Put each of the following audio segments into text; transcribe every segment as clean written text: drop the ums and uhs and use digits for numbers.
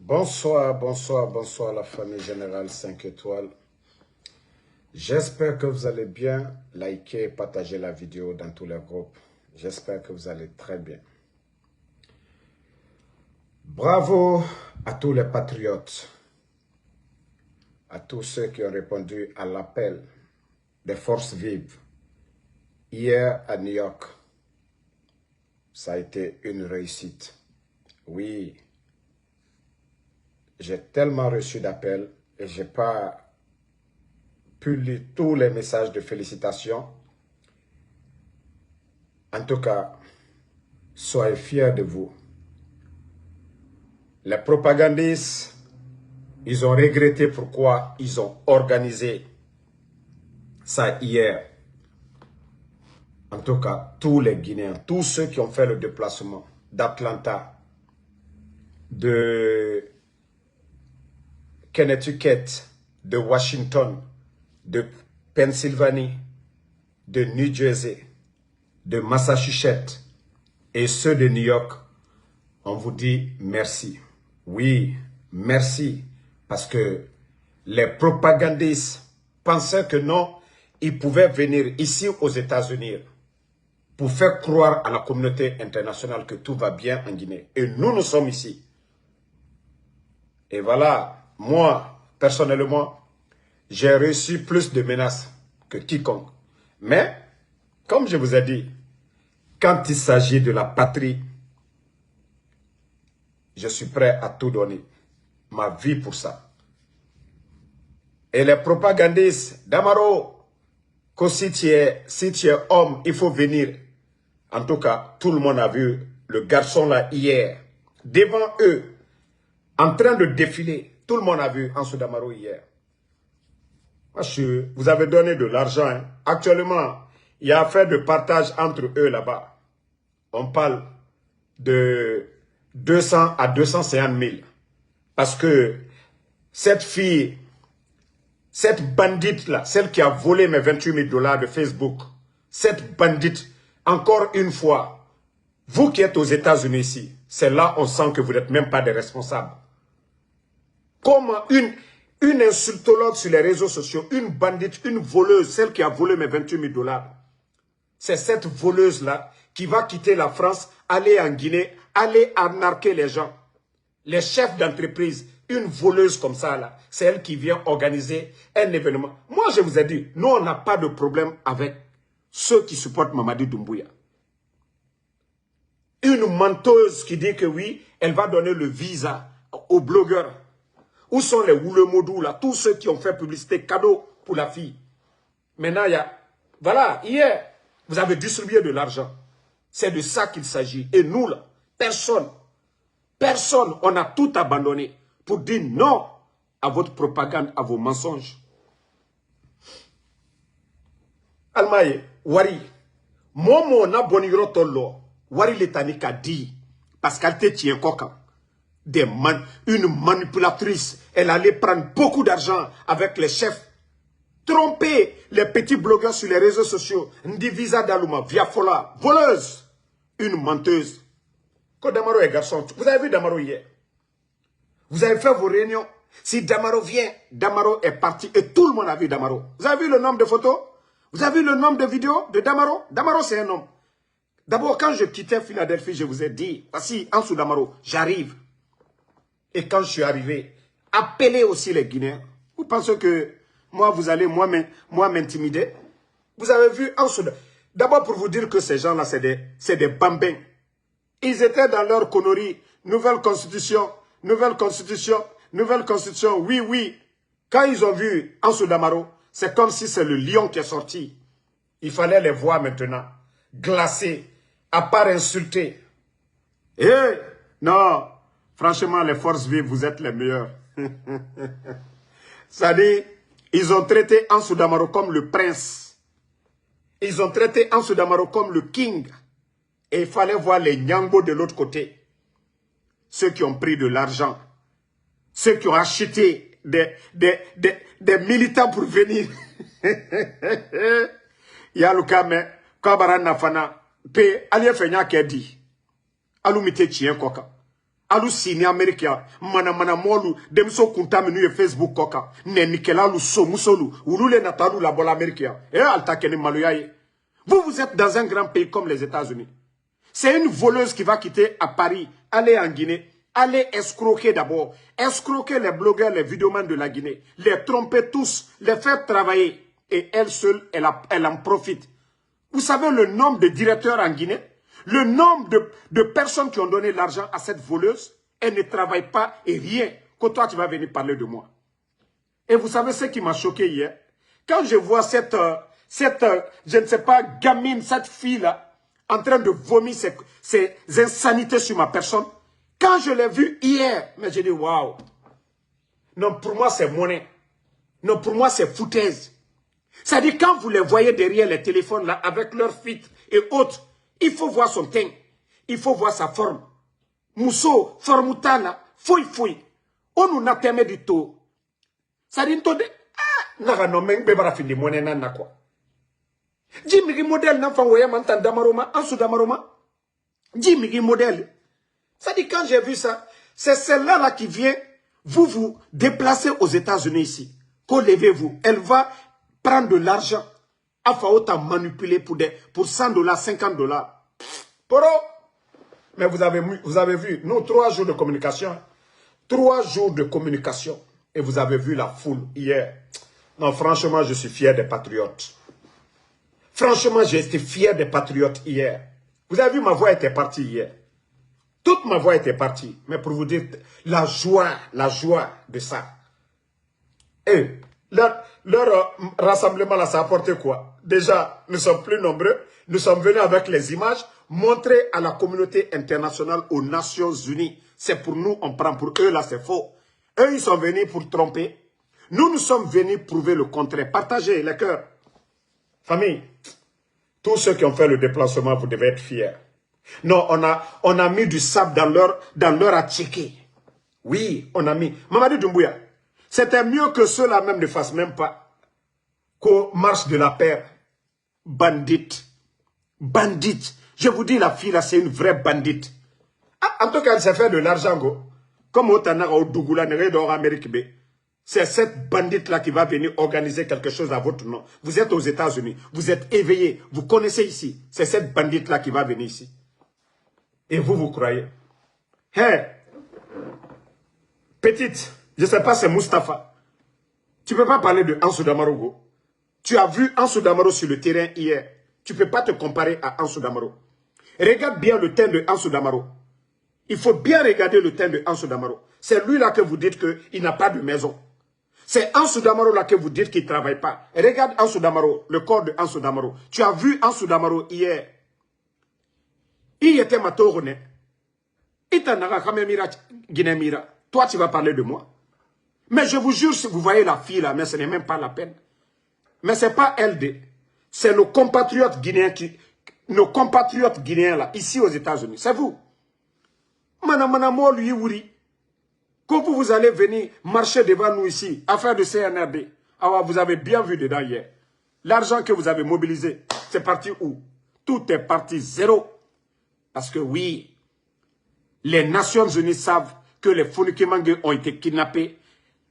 Bonsoir, bonsoir, bonsoir la famille générale 5 étoiles. J'espère que vous allez bien. Likez, partagez la vidéo dans tous les groupes. J'espère que vous allez très bien. Bravo à tous les patriotes, à tous ceux qui ont répondu à l'appel des forces vives. Hier à New York, ça a été une réussite. Oui, j'ai tellement reçu d'appels et je n'ai pas pu lire tous les messages de félicitations. En tout cas, soyez fiers de vous. Les propagandistes, ils ont regretté pourquoi ils ont organisé ça hier. En tout cas, tous les Guinéens, tous ceux qui ont fait le déplacement d'Atlanta, de Connecticut, de Washington, de Pennsylvanie, de New Jersey, de Massachusetts et ceux de New York, on vous dit merci. Oui, merci. Parce que les propagandistes pensaient que non, ils pouvaient venir ici aux États-Unis pour faire croire à la communauté internationale que tout va bien en Guinée. Et nous sommes ici. Et voilà, moi, personnellement, j'ai reçu plus de menaces que quiconque. Mais, comme je vous ai dit, quand il s'agit de la patrie, je suis prêt à tout donner. Ma vie pour ça. Et les propagandistes, Damaro, que si tu es homme, il faut venir. En tout cas, tout le monde a vu le garçon là hier, devant eux, en train de défiler. Tout le monde a vu Ansou Damaro hier. Vous avez donné de l'argent. Hein. Actuellement, il y a affaire de partage entre eux là-bas. On parle de 200 à 250 000. Parce que cette fille, cette bandite-là, celle qui a volé mes 28 000 $ de Facebook, cette bandite, encore une fois, vous qui êtes aux États-Unis ici, c'est là on sent que vous n'êtes même pas des responsables. Comme une insultologue sur les réseaux sociaux, une bandite, une voleuse, celle qui a volé mes 28 000 $. C'est cette voleuse-là qui va quitter la France, aller en Guinée, aller arnaquer les gens. Les chefs d'entreprise, une voleuse comme ça, là, c'est elle qui vient organiser un événement. Moi, je vous ai dit, nous, on n'a pas de problème avec ceux qui supportent Mamadi Doumbouya. Une menteuse qui dit que oui, elle va donner le visa aux blogueurs. Où sont les Oulemodou, là, tous ceux qui ont fait publicité cadeau pour la fille. Maintenant, il y a... Voilà, hier, vous avez distribué de l'argent. C'est de ça qu'il s'agit. Et nous, là, personne, on a tout abandonné pour dire non à votre propagande, à vos mensonges. Almaye, Wari, Momo na boniro tolo, Wari letani ka dit, parce qu'elle te tient coquin. Une manipulatrice, elle allait prendre beaucoup d'argent avec les chefs, tromper les petits blogueurs sur les réseaux sociaux, Ndivisa Daluma, Viafola, voleuse, une menteuse. Quand Damaro est garçon, vous avez vu Damaro hier? Vous avez fait vos réunions. Si Damaro vient, Damaro est parti et tout le monde a vu Damaro. Vous avez vu le nombre de photos? Vous avez vu le nombre de vidéos de Damaro? Damaro, c'est un homme. D'abord, quand je quittais Philadelphie, je vous ai dit, voici, Ansou Damaro, j'arrive. Et quand je suis arrivé, appelez aussi les Guinéens. Vous pensez que moi, vous allez moi m'intimider? Vous avez vu Ansou Damaro. D'abord, pour vous dire que ces gens-là, c'est des bambins. Ils étaient dans leur connerie. Nouvelle constitution, nouvelle constitution, nouvelle constitution. Oui, oui. Quand ils ont vu Ansou Damaro, c'est comme si c'est le lion qui est sorti. Il fallait les voir maintenant. Glacés, à part insulter. Non. Franchement, les forces vives, vous êtes les meilleurs. C'est-à-dire, ils ont traité Ansou Damaro comme le prince. Ils ont traité Ansou Damaro comme le king. Et il fallait voir les Nyangbo de l'autre côté. Ceux qui ont pris de l'argent. Ceux qui ont acheté des militants pour venir. Yalukame, Kabara Nafana, P. Aliye Fenya Kedi. Alumite Chien Koka. Alu sini Amerika, mana molu, demso kuntaminu e Facebook koka, ne nikela lu so musolu, ulule natalu la bola Amerika. Et alta kene maluyaye. Vous êtes dans un grand pays comme les États-Unis. C'est une voleuse qui va quitter à Paris, aller en Guinée, aller escroquer d'abord, escroquer les blogueurs, les vidéomans de la Guinée, les tromper tous, les faire travailler. Et elle seule, elle en profite. Vous savez le nombre de directeurs en Guinée? Le nombre de personnes qui ont donné l'argent à cette voleuse, elle ne travaille pas et rien. Que toi, tu vas venir parler de moi. Et vous savez ce qui m'a choqué hier? Quand je vois cette je ne sais pas, gamine, cette fille-là, en train de vomir ses insanités sur ma personne, quand je l'ai vue hier, mais j'ai dit, waouh. Non, pour moi, c'est monnaie. Non, pour moi, c'est foutaise. C'est-à-dire, quand vous les voyez derrière les téléphones, là, avec leurs filtres et autres, il faut voir son teint. Il faut voir sa forme. Mousso, formutana, fouille. On nous n'a pas du tout. Ça dit, naga no meng bebara findi monnaie na quoi. Jimmy modèle n'a pas envoyé mantan damaroma, en sous damaroma. Jimmy modèle. Ça dit, quand j'ai vu ça, c'est celle-là qui vient vous déplacer aux États-Unis ici. Levez-vous. Elle va prendre de l'argent. Afin autant manipuler pour 100 $, 50 $. Poro. Mais vous avez vu, nous, 3 jours de communication. 3 jours de communication. Et vous avez vu la foule hier. Non, franchement, je suis fier des patriotes. Franchement, j'ai été fier des patriotes hier. Vous avez vu, ma voix était partie hier. Toute ma voix était partie. Mais pour vous dire, la joie de ça. Et leur rassemblement là, ça a apporté quoi? Déjà, nous sommes plus nombreux. Nous sommes venus avec les images, montrer à la communauté internationale, aux Nations Unies. C'est pour nous, on prend pour eux, là c'est faux. Eux, ils sont venus pour tromper. Nous sommes venus prouver le contraire. Partagez les cœurs. Famille, tous ceux qui ont fait le déplacement, vous devez être fiers. Non, on a mis du sable dans leur attiqué. Oui, on a mis. Mamadou Doumbouya, c'était mieux que ceux-là même ne fassent même pas qu'aux marches de la paix. Bandite. Bandite. Je vous dis, la fille là, c'est une vraie bandite. Ah, en tout cas, elle s'est fait de l'argent, go. Comme au Tanaka, au Dougoula, dans l'Amérique. C'est cette bandite-là qui va venir organiser quelque chose à votre nom. Vous êtes aux États-Unis, vous êtes éveillés, vous connaissez ici. C'est cette bandite-là qui va venir ici. Et vous croyez? Hé, petite, je ne sais pas, c'est Mustapha. Tu ne peux pas parler de Ansou Damaro, go. Tu as vu Ansou Damaro sur le terrain hier. Tu ne peux pas te comparer à Ansou Damaro. Regarde bien le teint de Ansou Damaro. Il faut bien regarder le teint de Ansou Damaro. C'est lui-là que vous dites qu'il n'a pas de maison. C'est Ansou Damaro là que vous dites qu'il ne travaille pas. Regarde Ansou Damaro, le corps de Ansou Damaro. Tu as vu Ansou Damaro hier. Il était ma tourne. Il t'en a quand même Guinée-Mira. Toi, tu vas parler de moi. Mais je vous jure, si vous voyez la fille là, mais ce n'est même pas la peine. Mais ce n'est pas elle. C'est nos compatriotes guinéens là, ici aux États-Unis. C'est vous. Manamamo lui wuri. Quand vous allez venir marcher devant nous ici, affaire de CNRD, alors vous avez bien vu dedans hier. L'argent que vous avez mobilisé, c'est parti où? Tout est parti zéro. Parce que oui, les Nations Unies savent que les Founikimangue ont été kidnappés.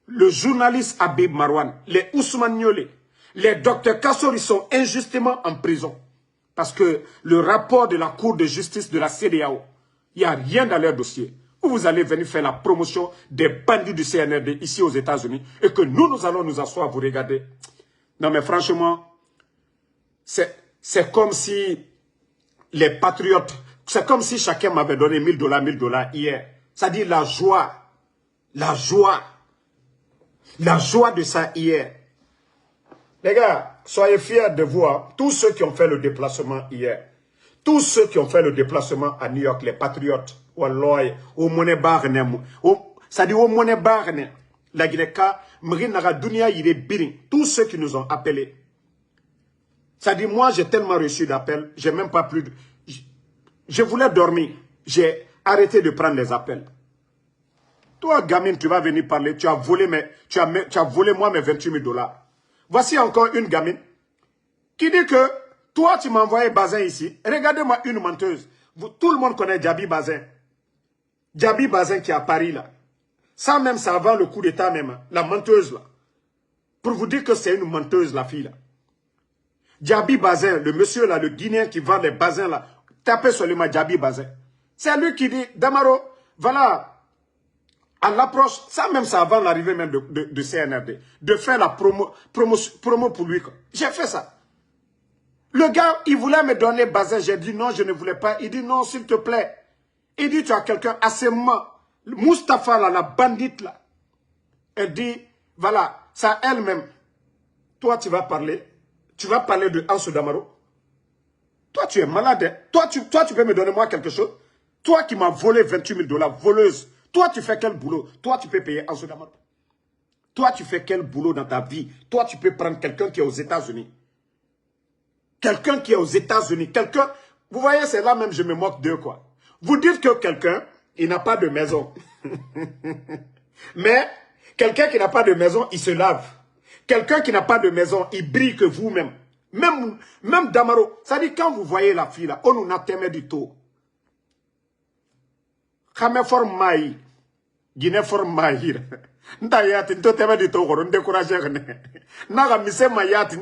Le journaliste Habib Marwan, les Ousmane Niolé, les docteurs Kassori sont injustement en prison. Parce que le rapport de la Cour de justice de la CEDEAO, il n'y a rien dans leur dossier. Où vous allez venir faire la promotion des bandits du CNRD ici aux États-Unis et que nous allons nous asseoir, vous regarder. Non mais franchement, c'est comme si les patriotes, c'est comme si chacun m'avait donné 1000 $, hier. C'est-à-dire la joie de ça hier. Les gars, soyez fiers de vous, hein. Tous ceux qui ont fait le déplacement hier. Tous ceux qui ont fait le déplacement à New York, les patriotes, au monnaie barne, c'est-à-dire au monnaie barne, la Guinée-Ka, Mrinaga Dunia Yire Birin, tous ceux qui nous ont appelés. C'est-à-dire, moi, j'ai tellement reçu d'appels, j'ai même pas plus de... Je voulais dormir, j'ai arrêté de prendre les appels. Toi, gamine, tu vas venir parler, tu as volé moi mes 28 000 $. Voici encore une gamine qui dit que toi, tu m'as envoyé Bazin ici. Regardez-moi une menteuse. Tout le monde connaît Djabi Bazin. Djabi Bazin qui est à Paris là. Ça même, ça avant le coup d'état même. Hein, la menteuse là. Pour vous dire que c'est une menteuse la fille là. Djabi Bazin, le monsieur là, le Guinéen qui vend les bazins là. Tapez seulement Djabi Bazin. C'est lui qui dit, Damaro, voilà, à l'approche, ça même, ça avant l'arrivée même de CNRD, de faire la promo pour lui. J'ai fait ça. Le gars, il voulait me donner Bazin. J'ai dit non, je ne voulais pas. Il dit non, s'il te plaît. Il dit, tu as quelqu'un assez mort. Mustapha là, la bandite là. Elle dit, voilà, ça elle-même. Toi, tu vas parler. Tu vas parler de Ansou Damaro. Toi, tu es malade. Hein? Toi, tu peux me donner moi quelque chose. Toi qui m'as volé 28 000 $, voleuse. Toi, tu fais quel boulot? Toi, tu peux payer Ansou Damaro. Toi, tu fais quel boulot dans ta vie? Toi, tu peux prendre quelqu'un qui est aux États-Unis. Quelqu'un qui est aux États-Unis. Quelqu'un... Vous voyez, c'est là même, je me moque d'eux, quoi. Vous dites que quelqu'un, il n'a pas de maison. Mais, quelqu'un qui n'a pas de maison, il se lave. Quelqu'un qui n'a pas de maison, il brille que vous-même. Même Damaro. Ça dit, quand vous voyez la fille là, on nous a témé du tout. Kame forme maï. Guinée forme maï. Ndayati, nto témé du tout, on décourage. Naga mise mayati,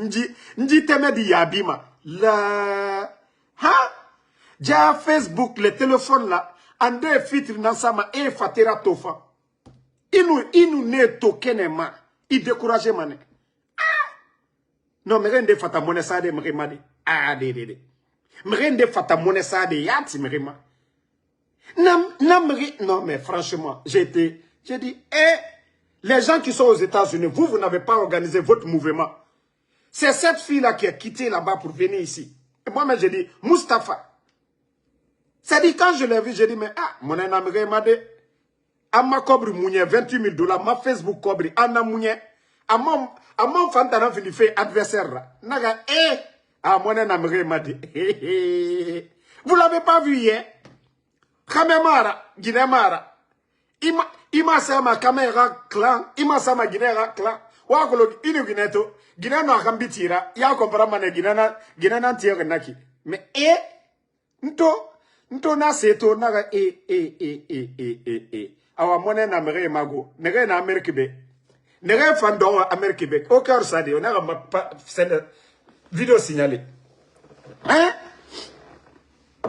nji témé di yabima. La... Ha? Déjà Facebook, le téléphone là, ande filtre dans sa main et fatira tofa. Il nous ne tokenema. Il décourage mané. Non, mais rien de fata monnaie ça de mrimade. Ah, de. Rien de fata monnaie ça de yati mrima. Non, mais franchement, j'ai dit, les gens qui sont aux États-Unis, vous n'avez pas organisé votre mouvement. C'est cette fille-là qui a quitté là-bas pour venir ici. Et moi-même, j'ai dit, Mustapha. C'est-à-dire, quand je l'ai vu, j'ai dit, mais mon ami made, amma cobri mounye 28 000 $, ma Facebook cobri, anna mounye, amon fantana filife adversaire, naga, mon ami made, vous l'avez pas vu hier? Kamemara, Guinémara, ima sama kamera clan, ima sama Guinéra clan, wakolo, inu Guinéto, Guinéa no akambitira, ya kompara mane Guinéa tiere naki, mais Nto na seto naga awa mone na mere mago nege na Amerique be nege fando Amerique be au cœur ça dit on a c'est vidéo signalée. Hein?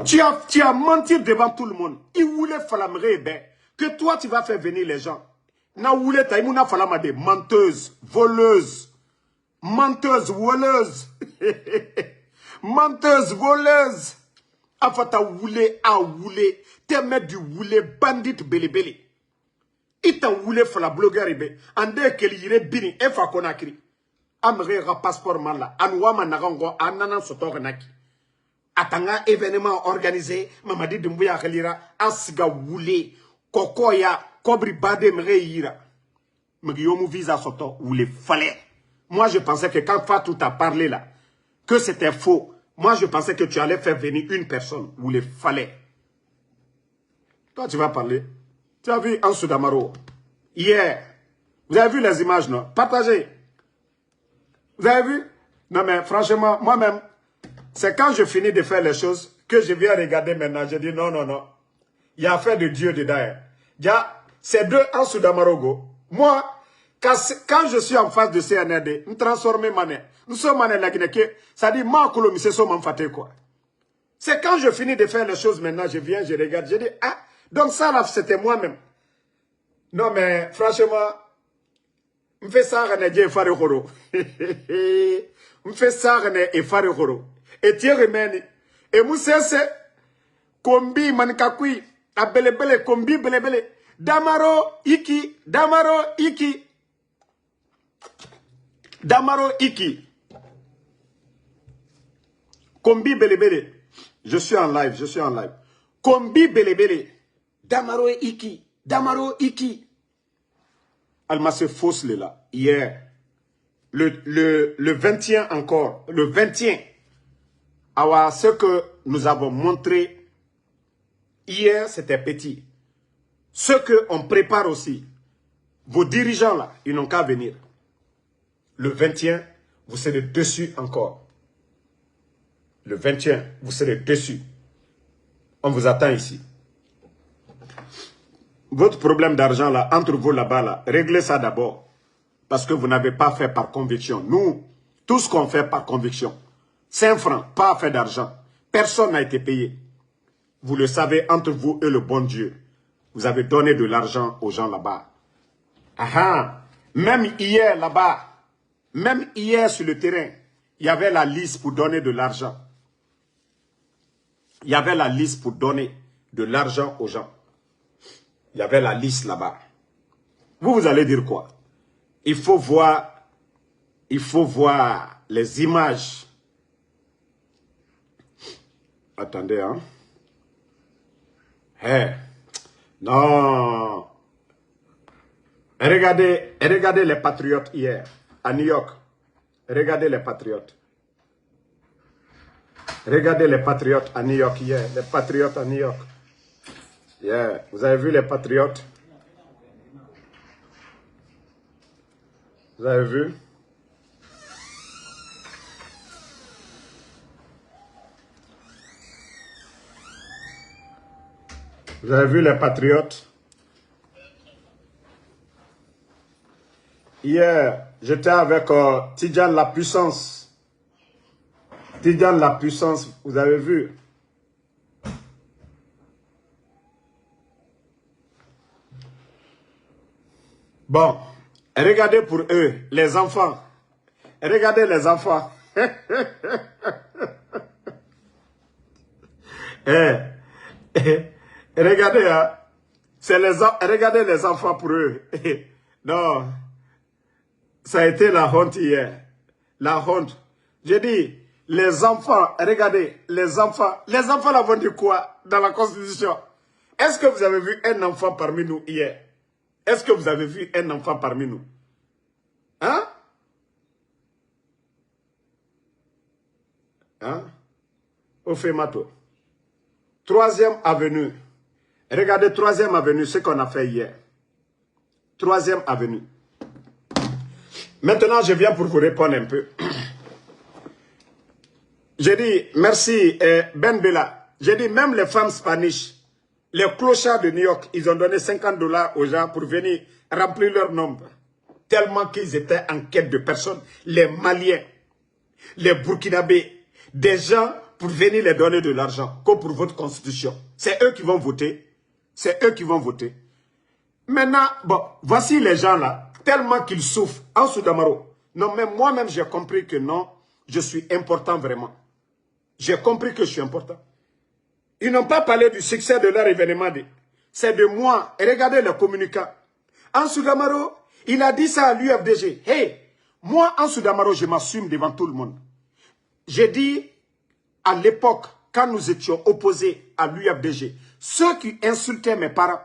Tu as menti devant tout le monde. Il voulait falamere be que toi tu vas faire venir les gens. Na voulait ta imuna falama de menteuse, voleuse. Menteuse, voleuse. Menteuse, voleuse. Afata woulé a woulé, te met du woulé bandit belé. Ita woulé fala blogueur ibe, ande keli yire bini, e fa konakri. Amre ra passeport man la, anouama narango, ananan sotor naki. Atanga événement organisé, mamadi dumbuya khelira, asiga woulé, kokoya, kobri bade mre yira. Mriyomu visa sotor, woulé fallait. Moi je pensais que quand Fatou t'a parlé là, que c'était faux. Moi, je pensais que tu allais faire venir une personne où il fallait. Toi, tu vas parler. Tu as vu Ansou Damaro hier. Vous avez vu les images, non? Partagez. Vous avez vu? Non, mais franchement, moi-même, c'est quand je finis de faire les choses que je viens regarder maintenant. Je dis non. Il y a affaire de Dieu dedans. C'est deux Ansou Damaro. Moi, quand je suis en face de CNRD, nous transformons mané. Nous sommes mané la Guinée. Ça dit, moi, c'est ça, quoi. C'est quand je finis de faire les choses maintenant, je viens, je regarde, je dis, donc ça là, c'était moi-même. Non, mais franchement, je fais ça, je fais ça, je fais ça, je fais ça. Et tu remènes. Et moi, c'est kombi, manikakui, a bele, kombi, bele. Damaro, iki. Kombi belebele. Je suis en live. Kombi belebele. Damaro iki. Almase fausse là. Hier. Le 21 encore. Le 21. Alors, ce que nous avons montré hier, c'était petit. Ce qu'on prépare aussi. Vos dirigeants là, ils n'ont qu'à venir. Le 21, vous serez dessus encore. Le 21, vous serez dessus. On vous attend ici. votre problème d'argent là, entre vous là-bas, là, réglez ça d'abord. Parce que vous n'avez pas fait par conviction. Nous, tout ce qu'on fait par conviction. 5 francs, pas fait d'argent. Personne n'a été payé. Vous le savez, entre vous et le bon Dieu. Vous avez donné de l'argent aux gens là-bas. Même hier là-bas, même hier sur le terrain, il y avait la liste pour donner de l'argent. Il y avait la liste pour donner de l'argent aux gens. Il y avait la liste là-bas. Vous allez dire quoi? Il faut voir les images. Attendez, hein. Non. Regardez les patriotes hier, à New York. Regardez les patriotes. Regardez les patriotes à New York hier. Les patriotes à New York. Yeah. Vous avez vu les patriotes? Vous avez vu? Vous avez vu les patriotes? Hier, j'étais avec Tidjane la puissance. Tidjane la puissance, vous avez vu? Bon, regardez pour eux, les enfants. Regardez les enfants. Regardez, hein. Regardez les enfants pour eux. Non, ça a été la honte hier. La honte. J'ai dit, les enfants, regardez, les enfants là vont dire quoi dans la Constitution? Est-ce que vous avez vu un enfant parmi nous hier? Est-ce que vous avez vu un enfant parmi nous? Hein? Hein? Au Femato. 3e avenue. Regardez 3e avenue, ce qu'on a fait hier. 3e avenue. Maintenant, je viens pour vous répondre un peu. J'ai dit, merci Ben Bella. J'ai dit, même les femmes spanish, les clochards de New York, ils ont donné 50 $ aux gens pour venir remplir leur nombre. Tellement qu'ils étaient en quête de personnes. Les Maliens, les Burkinabés, des gens pour venir les donner de l'argent, comme pour votre constitution. C'est eux qui vont voter. C'est eux qui vont voter. Maintenant, bon, voici les gens là, tellement qu'ils souffrent. En Soudamaro. Non, mais moi-même, j'ai compris que non, je suis important vraiment. J'ai compris que je suis important. Ils n'ont pas parlé du succès de leur événement. C'est de moi. Et regardez les communicants. En Soudamaro, il a dit ça à l'UFDG. Hey, moi, en Soudamaro, je m'assume devant tout le monde. J'ai dit, à l'époque, quand nous étions opposés à l'UFDG, ceux qui insultaient mes parents,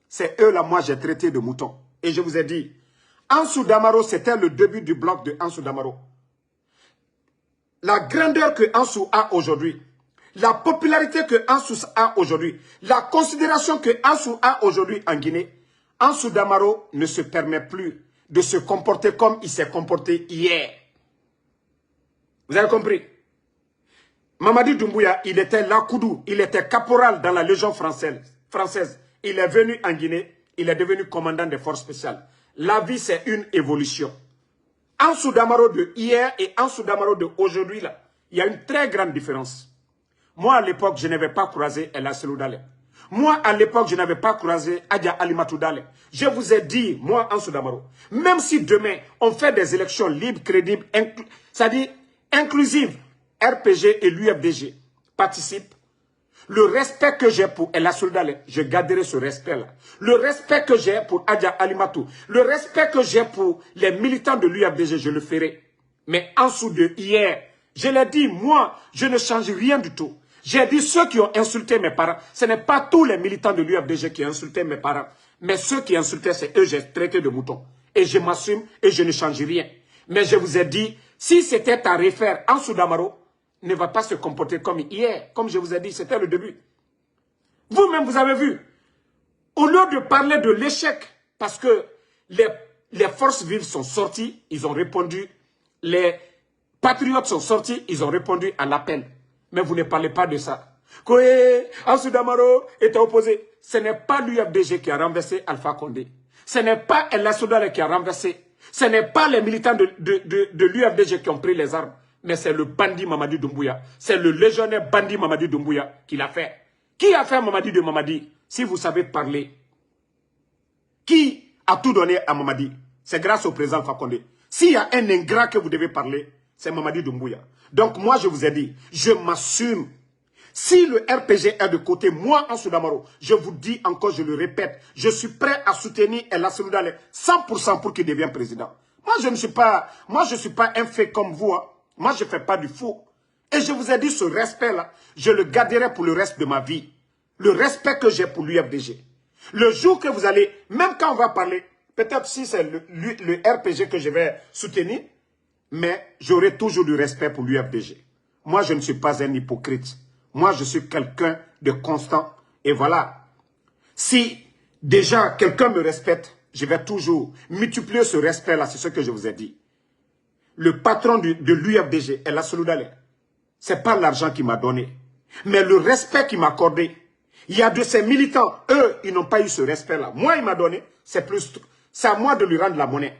c'est eux là, moi, j'ai traité de moutons. Et je vous ai dit, Ansou Damaro, c'était le début du bloc de Ansou Damaro. La grandeur que Ansou a aujourd'hui, la popularité que Ansou a aujourd'hui, la considération que Ansou a aujourd'hui en Guinée, Ansou Damaro ne se permet plus de se comporter comme il s'est comporté hier. Vous avez compris? Mamadi Doumbouya, il était Lakoudou, il était caporal dans la Légion française. Il est venu en Guinée, il est devenu commandant des forces spéciales. La vie, c'est une évolution. Ansou Damaro de hier et Ansou Damaro de aujourd'hui, là, il y a une très grande différence. Moi, à l'époque, je n'avais pas croisé El Asselou Dale. Moi, à l'époque, je n'avais pas croisé Adja Alimatou Dale. Je vous ai dit, moi, Ansou Damaro, même si demain, on fait des élections libres, crédibles, c'est-à-dire inclusives, RPG et l'UFDG participent, le respect que j'ai pour El Asselou Dale, je garderai ce respect-là. Le respect que j'ai pour Adja Alimatou, le respect que j'ai pour les militants de l'UFDG, je le ferai. Mais en dessous de hier, je l'ai dit, moi, je ne change rien du tout. J'ai dit ceux qui ont insulté mes parents, ce n'est pas tous les militants de l'UFDG qui ont insulté mes parents, mais ceux qui insultaient, c'est eux, j'ai traité de moutons. Et je m'assume et je ne change rien. Mais je vous ai dit, si c'était à refaire Ansou Damaro, ne va pas se comporter comme hier. Comme je vous ai dit, c'était le début. Vous-même, vous avez vu. Au lieu de parler de l'échec, parce que les forces vives sont sorties, ils ont répondu. Les patriotes sont sortis, ils ont répondu à l'appel. Mais vous ne parlez pas de ça. Koé, Ansou Damaro était opposé. ce n'est pas l'UFDG qui a renversé Alpha Condé. Ce n'est pas El Assoudale qui a renversé. Ce n'est pas les militants de l'UFDG qui ont pris les armes. Mais c'est le bandit Mamadi Doumbouya. C'est le légionnaire bandit Mamadi Doumbouya qui l'a fait. Qui a fait Mamadi de Mamadi? Si vous savez parler. Qui a tout donné à Mamadi? C'est grâce au président Alpha Condé. S'il y a un ingrat que vous devez parler, c'est Mamadi Doumbouya. Donc moi je vous ai dit, je m'assume. Si le RPG est de côté, moi en Soudamaro, je vous dis encore, je le répète, je suis prêt à soutenir El Assoudale 100% pour qu'il devienne président. Moi je ne suis pas un fait comme vous. Hein. Moi je ne fais pas du faux. Et je vous ai dit ce respect-là, je le garderai pour le reste de ma vie. Le respect que j'ai pour l'UFDG. Le jour que vous allez, même quand on va parler, peut-être si c'est le RPG que je vais soutenir, mais j'aurai toujours du respect pour l'UFDG. Moi, je ne suis pas un hypocrite. Moi, je suis quelqu'un de constant. Et voilà. Si déjà quelqu'un me respecte, je vais toujours multiplier ce respect-là. C'est ce que je vous ai dit. Le patron de l'UFDG, El Assoudale, ce n'est pas l'argent qu'il m'a donné. Mais le respect qu'il m'a accordé. Il y a de ces militants, eux, ils n'ont pas eu ce respect-là. Moi, il m'a donné, c'est à moi de lui rendre la monnaie.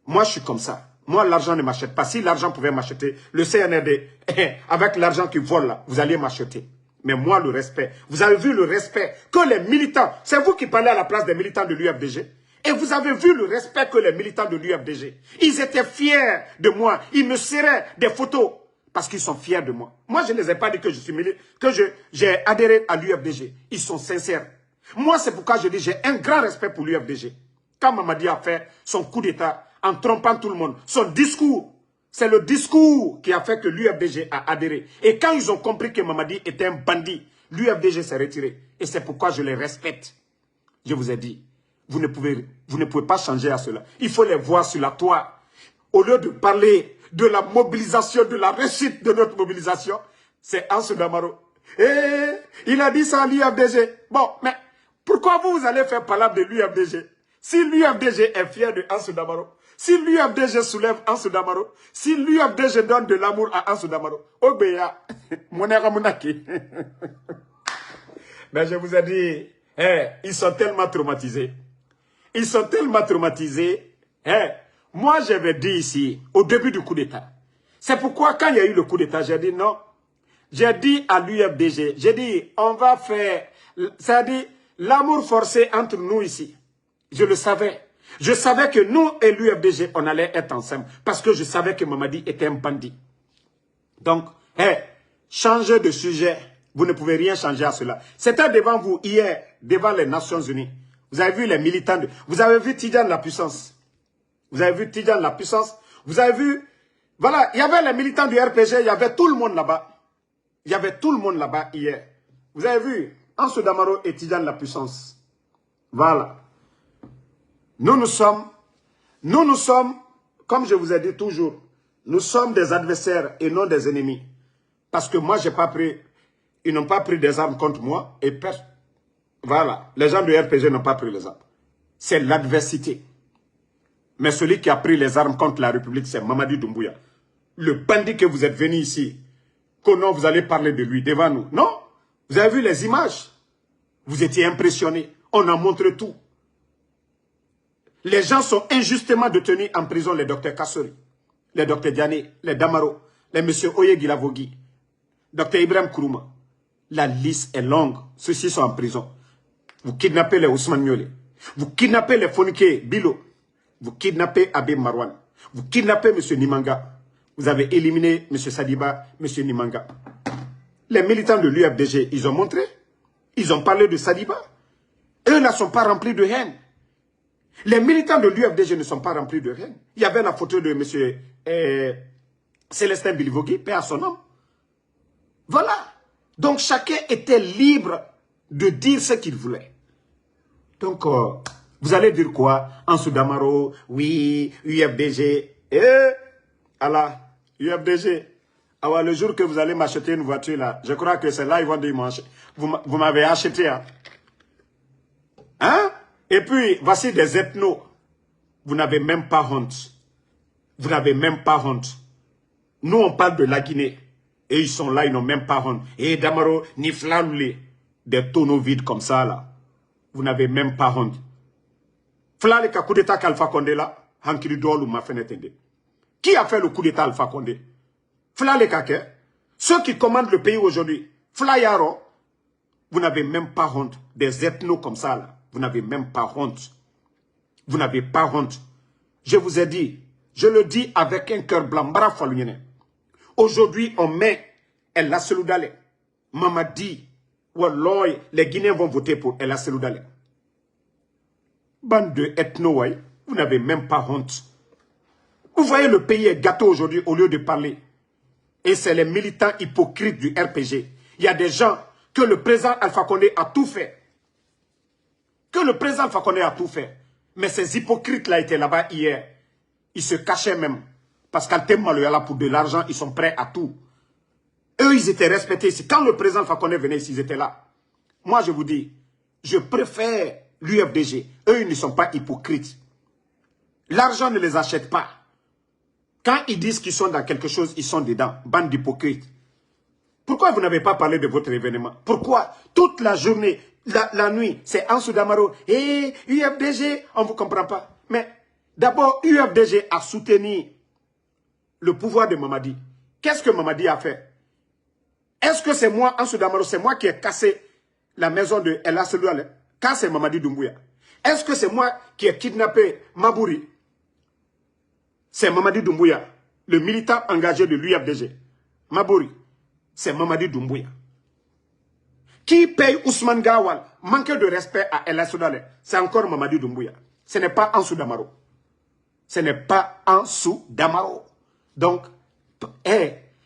Moi, je suis comme ça. Moi, l'argent ne m'achète pas. Si l'argent pouvait m'acheter, le CNRD, avec l'argent qu'il vole là, vous alliez m'acheter. Mais moi, le respect. Vous avez vu le respect que les militants, c'est vous qui parlez à la place des militants de l'UFDG. Et vous avez vu le respect que les militants de l'UFDG, ils étaient fiers de moi. Ils me serraient des photos. Parce qu'ils sont fiers de moi. Moi, je ne les ai pas dit que j'ai adhéré à l'UFDG. Ils sont sincères. Moi, c'est pourquoi je dis j'ai un grand respect pour l'UFDG. Quand Mamadi a fait son coup d'État en trompant tout le monde, son discours, c'est le discours qui a fait que l'UFDG a adhéré. Et quand ils ont compris que Mamadi était un bandit, l'UFDG s'est retiré. Et c'est pourquoi je les respecte. Je vous ai dit, vous ne pouvez pas changer à cela. Il faut les voir sur la toile. Au lieu de parler de la mobilisation, de la réussite de notre mobilisation, c'est Ansou Damaro. Et il a dit ça à l'UFDG. Bon, mais pourquoi vous allez faire parler de l'UFDG? Si l'UFDG est fier de Ansou Damaro, si l'UFDG soulève Ansou Damaro, si l'UFDG donne de l'amour à Ansou Damaro, Ogbeya, Monera Mounaki. Mais je vous ai dit, ils sont tellement traumatisés. Ils sont tellement traumatisés. Moi, j'avais dit ici, au début du coup d'État. C'est pourquoi, quand il y a eu le coup d'État, j'ai dit non. J'ai dit à l'UFDG, j'ai dit, on va faire, c'est-à-dire, l'amour forcé entre nous ici. Je le savais. Je savais que nous et l'UFDG, on allait être ensemble. Parce que je savais que Mamadi était un bandit. Donc, changez de sujet. Vous ne pouvez rien changer à cela. C'était devant vous, hier, devant les Nations Unies. Vous avez vu les militants, vous avez vu Tidjane la puissance. Vous avez vu Tidjane la puissance. Vous avez vu, voilà, il y avait les militants du RPG, il y avait tout le monde là-bas. Il y avait tout le monde là-bas hier. Vous avez vu, Ansou Damaro et Tidjane la puissance. Voilà. Nous sommes, comme je vous ai dit toujours, nous sommes des adversaires et non des ennemis. Parce que moi, ils n'ont pas pris des armes contre moi. Et voilà, les gens du RPG n'ont pas pris les armes. C'est l'adversité. Mais celui qui a pris les armes contre la République, c'est Mamadi Doumbouya. Le bandit que vous êtes venu ici, que non, vous allez parler de lui devant nous. Non, vous avez vu les images. Vous étiez impressionnés. On a montré tout. Les gens sont injustement détenus en prison, les docteurs Kassori, les docteurs Diané, les Damaro, les messieurs Oye Gilavogui, docteur Ibrahim Kourouma. La liste est longue. Ceux-ci sont en prison. Vous kidnappez les Ousmane Niolé. Vous kidnappez les Fonike Bilo. Vous kidnappez Abbé Marwan. Vous kidnappez M. Nimanga. Vous avez éliminé M. Sadiba, M. Nimanga. Les militants de l'UFDG, ils ont montré. Ils ont parlé de Sadiba. Eux ne sont pas remplis de haine. Les militants de l'UFDG ne sont pas remplis de haine. Il y avait la photo de M. Célestin Bilivogui, paix à son nom. Voilà. Donc chacun était libre de dire ce qu'il voulait. Donc, vous allez dire quoi? Ansou Damaro, oui, UFDG. Allah, UFDG. Alors, le jour que vous allez m'acheter une voiture là, je crois que c'est là ils vont dire, vous m'avez acheté. Hein? Et puis, voici des ethnos. Vous n'avez même pas honte. Vous n'avez même pas honte. Nous, on parle de la Guinée. Et ils sont là, ils n'ont même pas honte. Et Damaro, ni Flaoulé. des tonneaux vides comme ça, là. Vous n'avez même pas honte. Fla le coup d'état qu'Alpha Condé là, Hankiri Dolu m'a fait n'entendre. Qui a fait le coup d'état Alpha Condé? Fla le kake. Ceux qui commandent le pays aujourd'hui, Fla Yaro, vous n'avez même pas honte. Des ethnos comme ça, là. Vous n'avez même pas honte. Vous n'avez pas honte. Je vous ai dit, je le dis avec un cœur blanc. Aujourd'hui, on met El Asseloudale. Maman dit, Walloy, les Guinéens vont voter pour El Asseloudale. Bande de ethno, vous n'avez même pas honte. Vous voyez, le pays est gâteau aujourd'hui au lieu de parler. Et c'est les militants hypocrites du RPG. Il y a des gens que le président Alpha Condé a tout fait. Que le président Alpha Condé a tout fait. Mais ces hypocrites-là étaient là-bas hier. Ils se cachaient même. Parce qu'Altem Maloyala, pour de l'argent, ils sont prêts à tout. Eux, ils étaient respectés ici. Quand le président Alpha Condé venait ici, ils étaient là. Moi, je vous dis, je préfère l'UFDG. Eux, ils ne sont pas hypocrites. L'argent ne les achète pas. Quand ils disent qu'ils sont dans quelque chose, ils sont dedans. Bande d'hypocrites. Pourquoi vous n'avez pas parlé de votre événement? Pourquoi toute la journée, la nuit, c'est Ansou Damaro et UFDG, on ne vous comprend pas. Mais d'abord, UFDG a soutenu le pouvoir de Mamadi. Qu'est-ce que Mamadi a fait? Est-ce que c'est moi, Ansou Damaro, c'est moi qui ai cassé la maison de El Asseloudale? Quand c'est Mamadi Doumbouya. Est-ce que c'est moi qui ai kidnappé Mabouri? C'est Mamadi Doumbouya, le militant engagé de l'UFDG. Mabouri, c'est Mamadi Doumbouya. Qui paye Ousmane Gawal? Manque de respect à El Asseloudale. C'est encore Mamadi Doumbouya. Ce n'est pas Ansou Damaro. Ce n'est pas Ansou Damaro. Donc,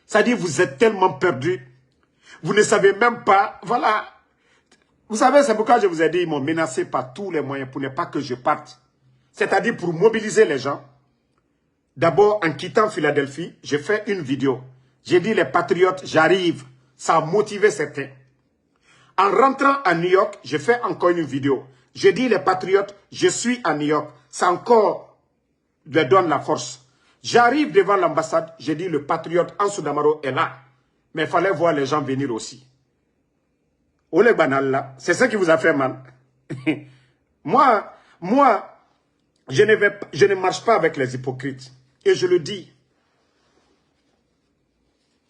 ça dit vous êtes tellement perdus. Vous ne savez même pas. Voilà. Vous savez, c'est pourquoi je vous ai dit, ils m'ont menacé par tous les moyens pour ne pas que je parte. C'est-à-dire pour mobiliser les gens. D'abord, en quittant Philadelphie, j'ai fait une vidéo. J'ai dit, les patriotes, j'arrive. Ça a motivé certains. En rentrant à New York, j'ai fait encore une vidéo. J'ai dit, les patriotes, je suis à New York. Ça encore leur donne la force. J'arrive devant l'ambassade, j'ai dit, le patriote Ansou Damaro est là. Mais il fallait voir les gens venir aussi. Olé banal là, c'est ça qui vous a fait mal. moi, je ne marche pas avec les hypocrites. Et je le dis.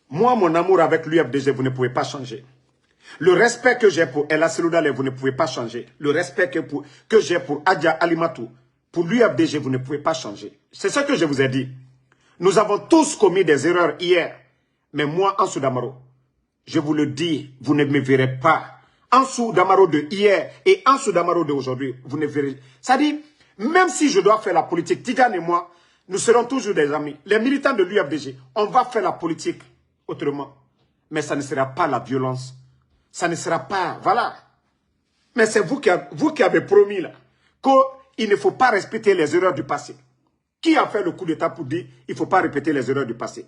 Moi, mon amour avec l'UFDG, vous ne pouvez pas changer. Le respect que j'ai pour El Asseloudale, vous ne pouvez pas changer. Le respect que j'ai pour Adja Alimatou, pour l'UFDG, vous ne pouvez pas changer. C'est ce que je vous ai dit. Nous avons tous commis des erreurs hier. Mais moi, Ansou Damaro, je vous le dis, vous ne me verrez pas. Ansou Damaro de hier et Ansou Damaro d'aujourd'hui, vous ne verrez. Ça dit, même si je dois faire la politique, Tidjane et moi, nous serons toujours des amis. Les militants de l'UFDG, on va faire la politique autrement. Mais ça ne sera pas la violence. Ça ne sera pas, voilà. Mais c'est vous qui avez promis là, qu'il ne faut pas respecter les erreurs du passé. Qui a fait le coup d'état pour dire qu'il ne faut pas répéter les erreurs du passé?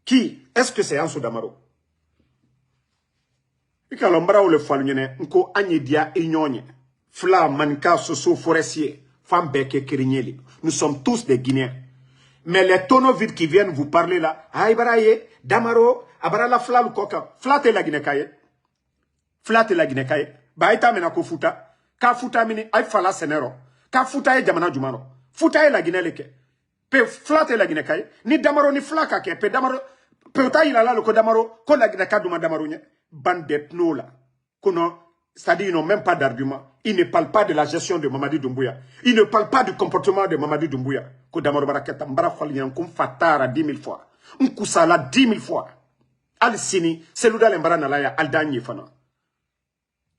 Qui? Est-ce que c'est Ansou Damaro? Ikalombra ou le falnyene, nko anyedia ignonye. Fla, manka, soso, forestier, femme beke, kirigneli. Nous sommes tous des Guinéens. Mais les tonneaux vides qui viennent vous parler là, Aïbaraye, Damaro, Abarala Fla ou Koka, Fla te la Guinée-Kaye. Fla te la Guinée-Kaye. Baïta menako futa. Ka futa mini, ay fala senero. Ka futa e jamana jumano. Futa e la Guinée-Leke. Pe Fla te la Guinée-Kaye. Ni Damaro ni Fla kake. Pe Damaro, pe uta ilala lo ko Damaro, ko la Guinée-Kaye duma Damaro nye. Bande d'ethnos là. C'est-à-dire ils n'ont même pas d'argument. Ils ne parlent pas de la gestion de Mamadi Doumbouya. Ils ne parlent pas du comportement de Mamadi Doumbouya. Ko Damaro Baraketa mbara falien kum fatara 10 000 fois. Kusala 10 000 fois. Al Sini, Selouda Lembara Nalaya, Al Danye Fana.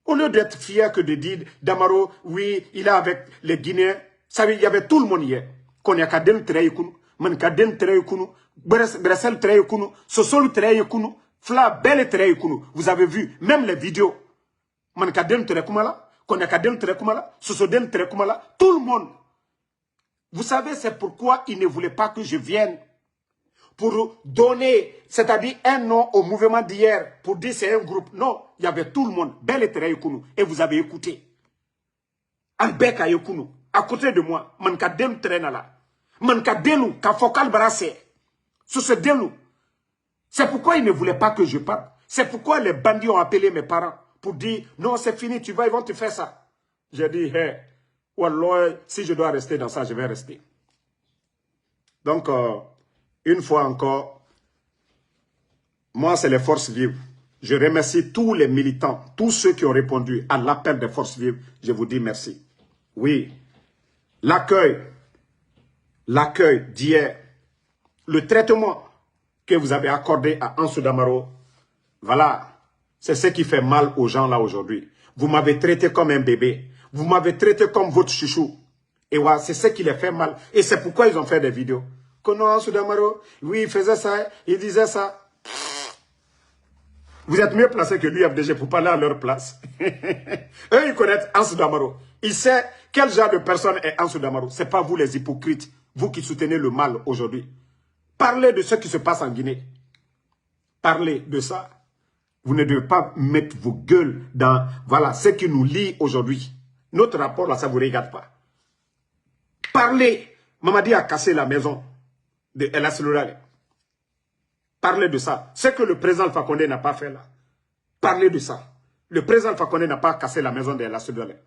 Au lieu d'être fier que de dire Damaro, oui, il est avec les Guinéens. Ça, il y avait tout le monde hier. Qu'on y a Kadem Treyekunu, Mankadem Treyekunu, Bressel Treyekunu, Sosol Treyekunu, Fla Belle Treyekunu. Vous avez vu, même les vidéos. Mankadem Treyekumala, qu'on y a Kadem Treyekumala, Sosodem Treyekumala, tout le monde. Vous savez, c'est pourquoi ils ne voulaient pas que je vienne. Pour donner, c'est-à-dire un nom au mouvement d'hier, pour dire c'est un groupe. Non, il y avait tout le monde. Belle et Treyekunu. Et vous avez écouté. Albeka Yekunu, à côté de moi, Mankadem Trenala. Mankadenu, Kafokal Barase. Sur ce dénou. C'est pourquoi ils ne voulaient pas que je parte. C'est pourquoi les bandits ont appelé mes parents pour dire, non, c'est fini, tu vas, ils vont te faire ça. J'ai dit, hey, wallah, si je dois rester dans ça, je vais rester. Donc, une fois encore, moi, c'est les forces vives. Je remercie tous les militants, tous ceux qui ont répondu à l'appel des forces vives. Je vous dis merci. Oui, l'accueil d'hier, le traitement que vous avez accordé à Ansou Damaro, voilà, c'est ce qui fait mal aux gens là aujourd'hui. Vous m'avez traité comme un bébé. Vous m'avez traité comme votre chouchou. Et voilà, c'est ce qui les fait mal. Et c'est pourquoi ils ont fait des vidéos. Que non, Ansou Damaro, oui, il faisait ça, il disait ça. Vous êtes mieux placé que l'UFDG pour parler à leur place. Eux, ils connaissent Ansou Damaro. Ils savent quel genre de personne est Ansou Damaro. Ce n'est pas vous les hypocrites, vous qui soutenez le mal aujourd'hui. Parlez de ce qui se passe en Guinée. Parlez de ça. Vous ne devez pas mettre vos gueules dans voilà, ce qui nous lie aujourd'hui. Notre rapport là, ça ne vous regarde pas. Parlez. Mamadi a cassé la maison de El Asloulale. Parlez de ça. Ce que le président Alpha Condé n'a pas fait là. Parlez de ça. Le président Alpha Condé n'a pas cassé la maison de El Asloulale.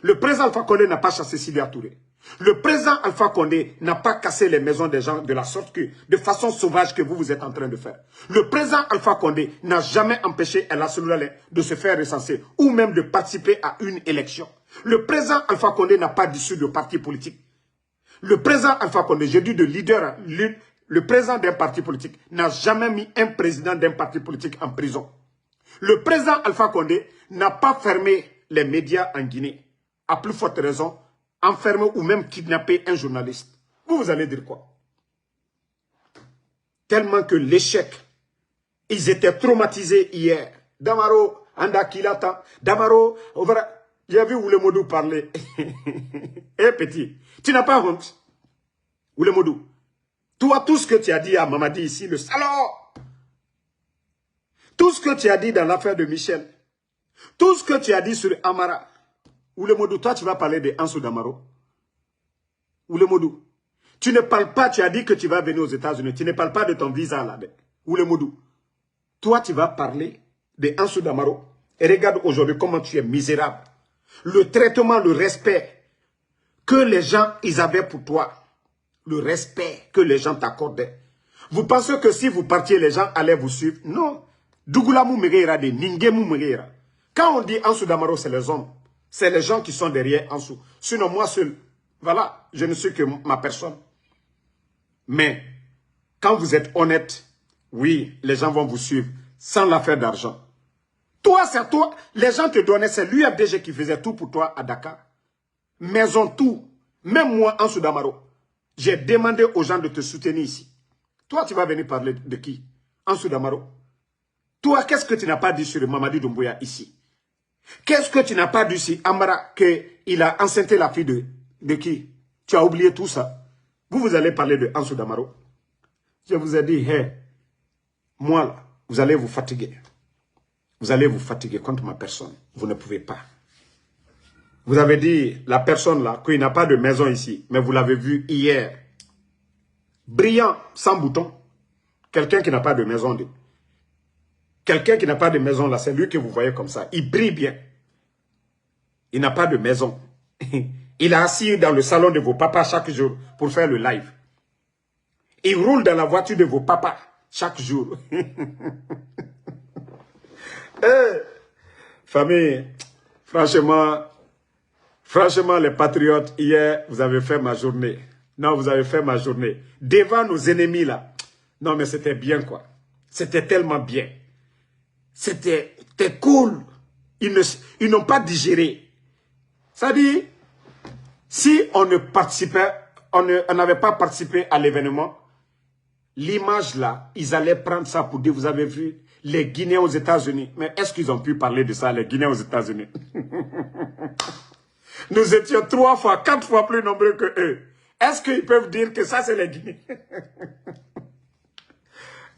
Le président Alpha Condé n'a pas chassé Sidia Touré. Le président Alpha Condé n'a pas cassé les maisons des gens de la sorte que, de façon sauvage que vous êtes en train de faire. Le président Alpha Condé n'a jamais empêché El Asloulale de se faire recenser ou même de participer à une élection. Le président Alpha Condé n'a pas dissous de parti politique. Le président Alpha Condé, j'ai dit de leader, le président d'un parti politique n'a jamais mis un président d'un parti politique en prison. Le président Alpha Condé n'a pas fermé les médias en Guinée. À plus forte raison, enfermer ou même kidnapper un journaliste. Vous allez dire quoi? Tellement que l'échec, ils étaient traumatisés hier. Damaro, Andakilata, Damaro, j'ai vu Oulemodou parler. Eh petit, tu n'as pas honte? Oulemodou, toi, tout ce que tu as dit à Mamadi ici, le salaud, tout ce que tu as dit dans l'affaire de Michel, tout ce que tu as dit sur Amara, Oulemodou, toi, tu vas parler de Ansou Damaro. Oulemodou, tu ne parles pas, tu as dit que tu vas venir aux États-Unis, tu ne parles pas de ton visa là. Oulemodou, toi, tu vas parler de Ansou Damaro. Et regarde aujourd'hui comment tu es misérable. Le traitement, le respect que les gens, ils avaient pour toi. Le respect que les gens t'accordaient. Vous pensez que si vous partiez, les gens allaient vous suivre? Non. Dougoulamou Megueira de Ningemou Megueira. Quand on dit Ansou Damaro, c'est les hommes. C'est les gens qui sont derrière Ansou. Sinon, moi seul, voilà, je ne suis que ma personne. Mais, quand vous êtes honnête, oui, les gens vont vous suivre sans l'affaire d'argent. Toi, c'est toi. Les gens te donnaient, c'est l'UFDG qui faisait tout pour toi à Dakar. Maison, tout. Même moi, Ansou Damaro. J'ai demandé aux gens de te soutenir ici. Toi, tu vas venir parler de qui? Ansou Damaro. Toi, qu'est-ce que tu n'as pas dit sur Mamadi Doumbouya ici? Qu'est-ce que tu n'as pas dit sur Amara, qu'il a enceinté la fille de qui? Tu as oublié tout ça. Vous allez parler de Ansou Damaro. Je vous ai dit, hey, moi, là, vous allez vous fatiguer. Vous allez vous fatiguer contre ma personne. Vous ne pouvez pas. Vous avez dit, la personne là, qu'il n'a pas de maison ici, mais vous l'avez vu hier. Brillant, sans bouton. Quelqu'un qui n'a pas de maison. Quelqu'un qui n'a pas de maison là, c'est lui que vous voyez comme ça. Il brille bien. Il n'a pas de maison. Il est assis dans le salon de vos papas chaque jour pour faire le live. Il roule dans la voiture de vos papas chaque jour. Famille, franchement, les patriotes, hier, vous avez fait ma journée. Non, vous avez fait ma journée. Devant nos ennemis, là. Non, mais c'était bien, quoi. C'était tellement bien. C'était cool. Ils n'ont pas digéré. Ça dit, si on ne participait, on n'avait pas participé à l'événement, l'image, là, ils allaient prendre ça pour dire, vous avez vu, les Guinéens aux États-Unis. Mais est-ce qu'ils ont pu parler de ça, les Guinéens aux États-Unis? Nous étions 3 fois, 4 fois plus nombreux que eux. Est-ce qu'ils peuvent dire que ça, c'est les Guinéens?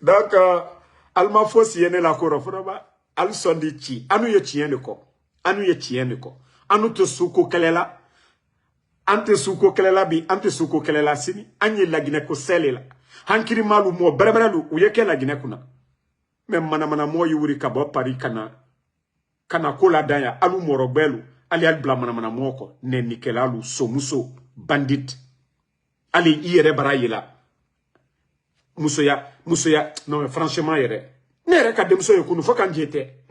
Donc, Alma Fos yene la korofroba, Al sondi chi, anu ye chienne ko, anu ye chienne ko, anu te suko kelela, ante suko kelela bi, ante suko kelela sini, anye la Guinée ko selela, hankiri malu mo brebrelu, uyeke la Guinée kuna. Même manamana mo yuri kabo Paris kana kola danya alu morobelu ali al bla manamana moko ne nikelalu somuso bandit ali yere barayila musoya non mais franchement yere nere ka demso yekunu fo kan jete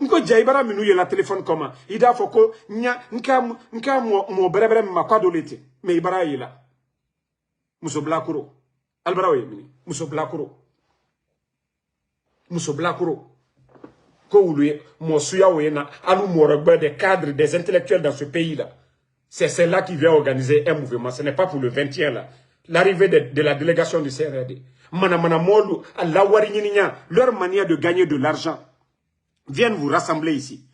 nko jaibara minu yela téléphone comment ida foko nya nka mo berebere ma kwadolete me ibara yila muso blakuro albara yemini muso blakuro des cadres, des intellectuels dans ce pays-là. C'est celle-là qui vient organiser un mouvement. Ce n'est pas pour le 21 là. L'arrivée de la délégation du CRD. Leur manière de gagner de l'argent. Viennent vous rassembler ici.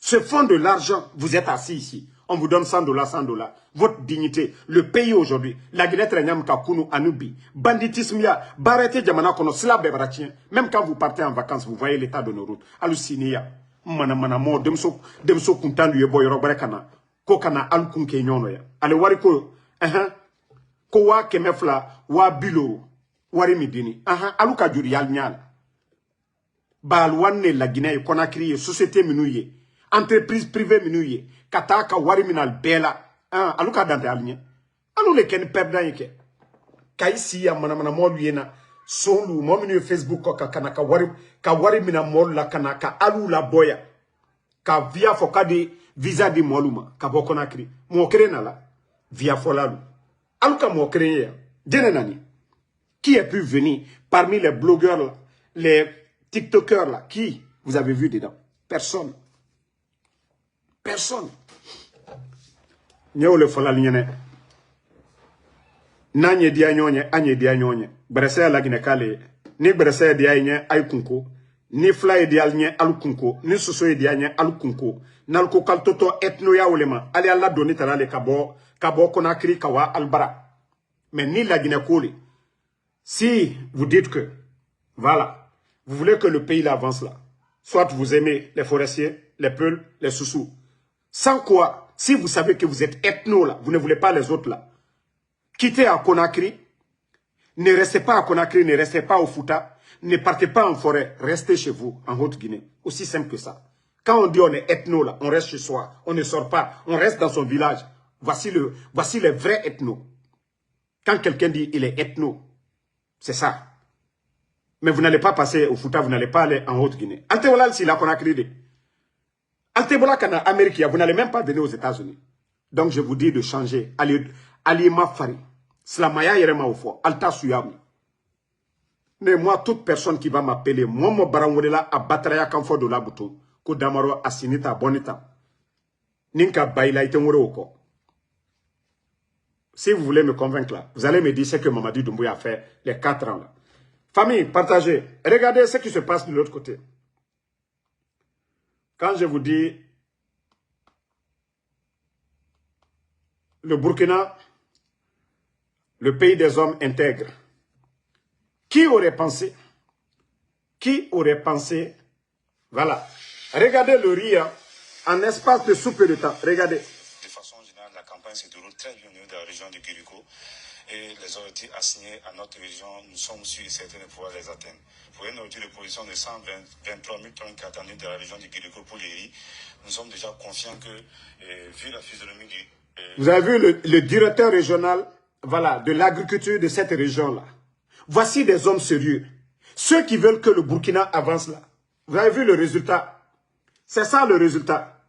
Ce fonds de l'argent, vous êtes assis ici. On vous donne 100 $, 100 $. Votre dignité, le pays aujourd'hui, la Guinée-Trenyam Kakunu Anubi, banditisme, Barete Djamana Kono, Slab Bebratien. Même quand vous partez en vacances, vous voyez l'état de nos routes. Alucinia, Manamamo, Demso Kuntan, Yeboy Robrekana, Kokana Alkunke Nyonoya. Ale Wariko, Kowa Kemefla, Wa Bilo, Warimidini, Aluka Jurial Nyal. Balwane la Guinée, Conakry, société minouye, entreprise privée minouye. Kataka wari minal bela aluka dante alnya anu le ken perdan yake kaisi ya manamana molu yena solu mominu Facebook ko kana ka wari mina molu la kana ka alu la boya ka via fokadi visa di moluma ka bokona kri mo krena la via folalu aluka mo krenya nani qui est pu venir parmi les blogueurs là, les tiktokers là, qui vous avez vu dedans? Personne. Nyole fola linyene nanye dia nyonye anye dia nyonye brese la gine kale ni brese dia nye ay kunko ni fly dia nye al kunko ni soso dia nye al kunko nalko kaltoto etno ya ulema ali alla doni tarale kabo Conakry kawa albara mais ni la Guinée kole. Si vous dites que voilà vous voulez que le pays avance là, soit vous aimez les forestiers, les peuls, les soussous, sans quoi. Si vous savez que vous êtes ethno là, vous ne voulez pas les autres là, quittez à Conakry, ne restez pas à Conakry, ne restez pas au Fouta, ne partez pas en forêt, restez chez vous, en Haute-Guinée. Aussi simple que ça. Quand on dit on est ethno là, on reste chez soi, on ne sort pas, on reste dans son village. Voici les vrais ethno. Quand quelqu'un dit il est ethno, c'est ça. Mais vous n'allez pas passer au Fouta, vous n'allez pas aller en Haute-Guinée. Altewalal si la Conakry. Altebola kana Amérique, vous n'allez même pas venir aux États-Unis. Donc je vous dis de changer. Allez ma fari. Slamaya yerema au fond. Alta suyami. Mais moi, toute personne qui va m'appeler, moi, mon barangolela a batraya kamfo de la bouton. Ko damaro asinita bonita. Ninka baila ite oko. Si vous voulez me convaincre là, vous allez me dire ce que Mamadi Doumbouya a fait les 4 ans là. Famille, partagez. Regardez ce qui se passe de l'autre côté. Quand je vous dis le Burkina, le pays des hommes intègres, qui aurait pensé, voilà, regardez le rire en espace de sous peu de temps, regardez. De façon générale, la campagne se déroule très bien au niveau de la région de Guérico et les autorités assignées à notre région, nous sommes sûrs et certains de pouvoir les atteindre. Pour une autorité de position de 123 000 tonnes qui attendent de la région de Guérico pour les riz, nous sommes déjà confiants que, vu la physionomie du... Vous avez vu le directeur régional, voilà, de l'agriculture de cette région-là. Voici des hommes sérieux. Ceux qui veulent que le Burkina avance là. Vous avez vu le résultat? C'est ça le résultat.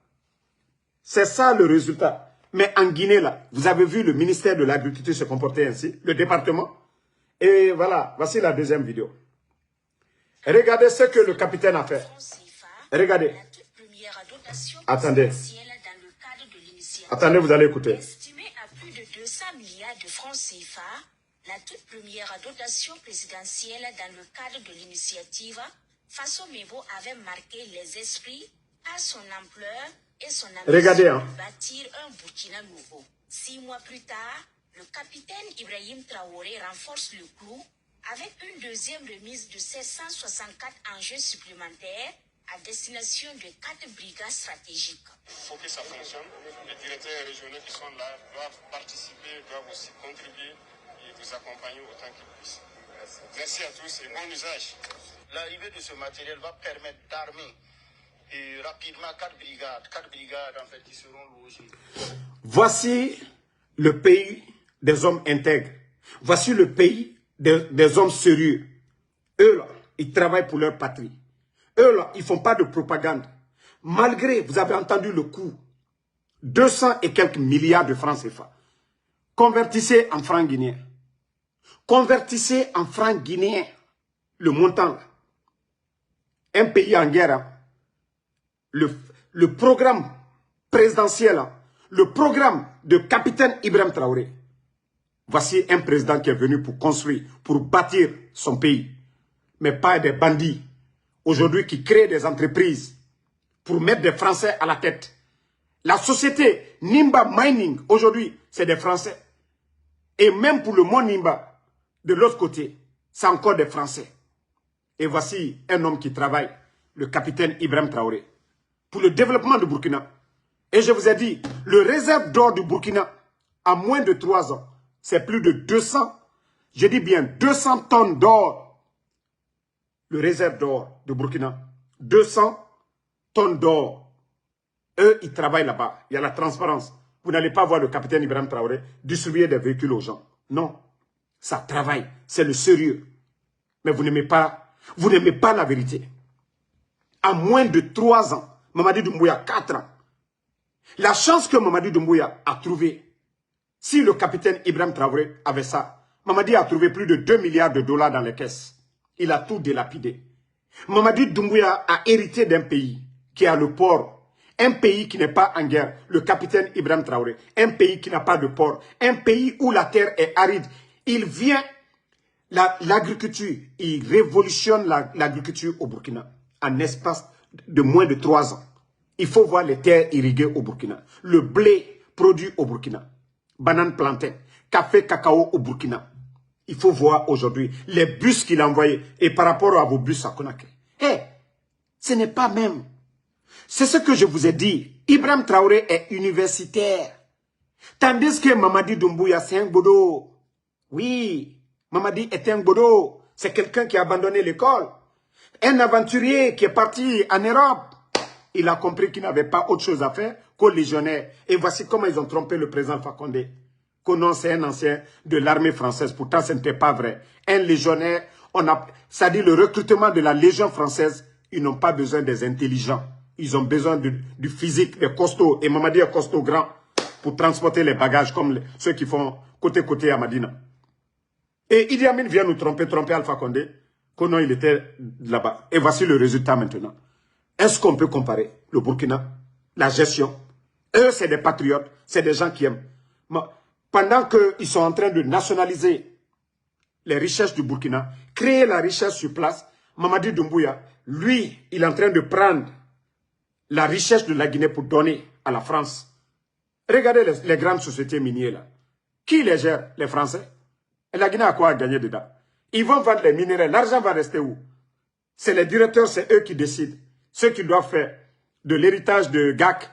C'est ça le résultat. Mais en Guinée, là, vous avez vu le ministère de l'Agriculture se comporter ainsi, le département. Et voilà, voici la deuxième vidéo. Regardez ce que le capitaine a fait. Regardez. Attendez. Attendez, vous allez écouter. Estimée à plus de 200 milliards de francs CFA, la toute première dotation présidentielle dans le cadre de l'initiative Faso Mebo avait marqué les esprits à son ampleur et son ambition de bâtir un Burkina nouveau. 6 mois plus tard, le capitaine Ibrahim Traoré renforce le clou avec une deuxième remise de 764 enjeux supplémentaires à destination de 4 brigades stratégiques. Il faut que ça fonctionne. Les directeurs régionaux qui sont là doivent participer, doivent aussi contribuer et vous accompagner autant qu'ils puissent. Merci à tous et bon usage. l'arrivée de ce matériel va permettre d'armer rapidement 4 brigades en fait, qui seront logées. Voici le pays des hommes intègres. Voici le pays des hommes sérieux. Eux là, ils travaillent pour leur patrie. Eux là, ils ne font pas de propagande. Malgré, vous avez entendu le coût, 200 et quelques milliards de francs CFA. Convertissez en francs guinéens. Convertissez en francs guinéens le montant. Un pays en guerre, hein. Le programme présidentiel, hein. Le programme de capitaine Ibrahim Traoré. Voici un président qui est venu pour construire, pour bâtir son pays. Mais pas des bandits. Aujourd'hui qui créent des entreprises pour mettre des Français à la tête. La société Nimba Mining, aujourd'hui, c'est des Français. Et même pour le mont Nimba, de l'autre côté, c'est encore des Français. Et voici un homme qui travaille, le capitaine Ibrahim Traoré, pour le développement du Burkina. Et je vous ai dit, le réserve d'or du Burkina, à moins de 3 ans, c'est plus de 200, je dis bien 200 tonnes d'or. Le réserve d'or du Burkina, 200 tonnes d'or. Eux, ils travaillent là-bas. Il y a la transparence. Vous n'allez pas voir le capitaine Ibrahim Traoré distribuer des véhicules aux gens. Non. Ça travaille. C'est le sérieux. Mais vous n'aimez pas la vérité. À moins de 3 ans, Mamadi Doumbouya, 4 ans. La chance que Mamadi Doumbouya a trouvé, si le capitaine Ibrahim Traoré avait ça, Mamadi a trouvé plus de 2 milliards de dollars dans les caisses. Il a tout délapidé. Mamadi Doumbouya a hérité d'un pays qui a le port. Un pays qui n'est pas en guerre, le capitaine Ibrahim Traoré. Un pays qui n'a pas de port. Un pays où la terre est aride. Il vient, l'agriculture, il révolutionne l'agriculture au Burkina en espace de moins de 3 ans. Il faut voir les terres irriguées au Burkina. Le blé produit au Burkina. Banane plantain, café, cacao au Burkina. Il faut voir aujourd'hui les bus qu'il a envoyés et par rapport à vos bus à Conakry. Ce n'est pas même. C'est ce que je vous ai dit. Ibrahim Traoré est universitaire. Tandis que Mamadi Doumbouya, c'est un bodo. Oui, Mamadi est un bodo. C'est quelqu'un qui a abandonné l'école. Un aventurier qui est parti en Europe. Il a compris qu'il n'avait pas autre chose à faire qu'au légionnaire. Et voici comment ils ont trompé le président Alpha Condé. Que non, c'est un ancien de l'armée française. Pourtant, ce n'était pas vrai. Un légionnaire, ça dit le recrutement de la Légion française, ils n'ont pas besoin des intelligents. Ils ont besoin du physique, des costauds. Et Mamadi est costaud grand pour transporter les bagages comme ceux qui font côté à Madina. Et Idi Amin vient nous tromper Alpha Condé. Que non, il était là-bas. Et voici le résultat maintenant. Est-ce qu'on peut comparer le Burkina, la gestion? Eux, c'est des patriotes, c'est des gens qui aiment. Pendant qu'ils sont en train de nationaliser les richesses du Burkina, créer la richesse sur place, Mamadi Doumbouya, lui, il est en train de prendre la richesse de la Guinée pour donner à la France. Regardez les grandes sociétés minières là. Qui les gère? Les Français. Et la Guinée a quoi à gagner dedans? Ils vont vendre les minéraux. L'argent va rester où? C'est les directeurs, c'est eux qui décident. Ceux qui doivent faire de l'héritage de GAC,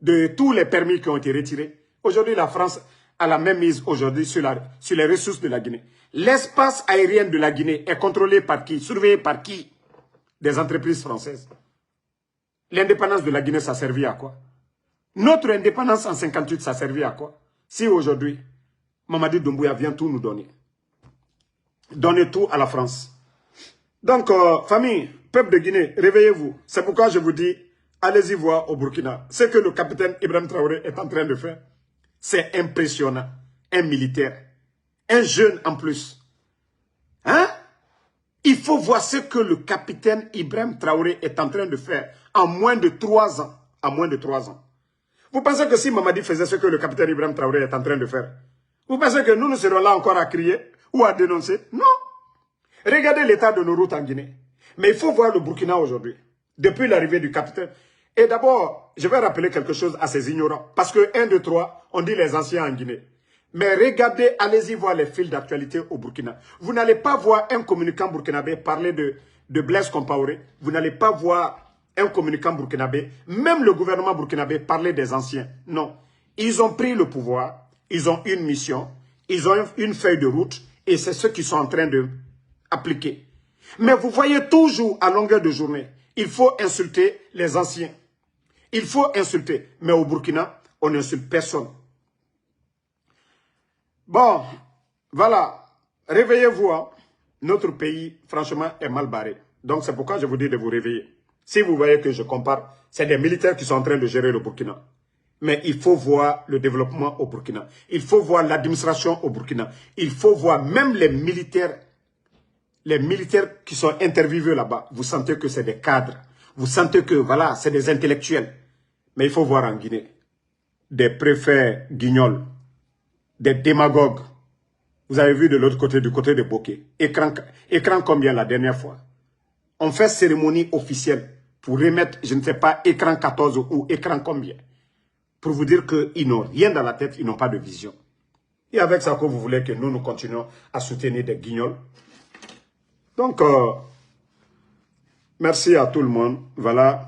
de tous les permis qui ont été retirés. Aujourd'hui, la France a la même mise aujourd'hui sur les ressources de la Guinée. L'espace aérien de la Guinée est contrôlé par qui? Surveillé par qui? Des entreprises françaises. L'indépendance de la Guinée, ça servait à quoi? Notre indépendance en 58, ça servait à quoi? Si aujourd'hui, Mamadi Doumbouya vient tout nous donner. Donner tout à la France. Donc, famille, peuple de Guinée, réveillez-vous. C'est pourquoi je vous dis, allez-y voir au Burkina. Ce que le capitaine Ibrahim Traoré est en train de faire, c'est impressionnant. Un militaire. Un jeune en plus. Hein? Il faut voir ce que le capitaine Ibrahim Traoré est en train de faire en moins de 3 ans. En moins de 3 ans. Vous pensez que si Mamadi faisait ce que le capitaine Ibrahim Traoré est en train de faire, vous pensez que nous serons là encore à crier ou à dénoncer? Non. Regardez l'état de nos routes en Guinée. Mais il faut voir le Burkina aujourd'hui. Depuis l'arrivée du capitaine. Et d'abord, je vais rappeler quelque chose à ces ignorants. Parce que 1, 2, 3, on dit les anciens en Guinée. Mais regardez, allez-y voir les fils d'actualité au Burkina. Vous n'allez pas voir un communicant burkinabé parler de Blaise Compaoré. Vous n'allez pas voir un communicant burkinabé, même le gouvernement burkinabé, parler des anciens. Non. Ils ont pris le pouvoir, ils ont une mission, ils ont une feuille de route, et c'est ce qu'ils sont en train d'appliquer. Mais vous voyez toujours à longueur de journée, il faut insulter les anciens. Il faut insulter. Mais au Burkina, on n'insulte personne. Bon, voilà. Réveillez-vous. Hein. Notre pays, franchement, est mal barré. Donc, c'est pourquoi je vous dis de vous réveiller. Si vous voyez que je compare, c'est des militaires qui sont en train de gérer le Burkina. Mais il faut voir le développement au Burkina. Il faut voir l'administration au Burkina. Il faut voir même les militaires qui sont interviewés là-bas. Vous sentez que c'est des cadres. Vous sentez que, voilà, c'est des intellectuels. Mais il faut voir en Guinée des préfets guignols, des démagogues. Vous avez vu de l'autre côté, du côté de Bokeh. Écran combien la dernière fois? On fait cérémonie officielle pour remettre, je ne sais pas, écran 14 ou écran combien. Pour vous dire qu'ils n'ont rien dans la tête, ils n'ont pas de vision. Et avec ça que vous voulez que nous continuions à soutenir des guignols. Donc, merci à tout le monde. Voilà.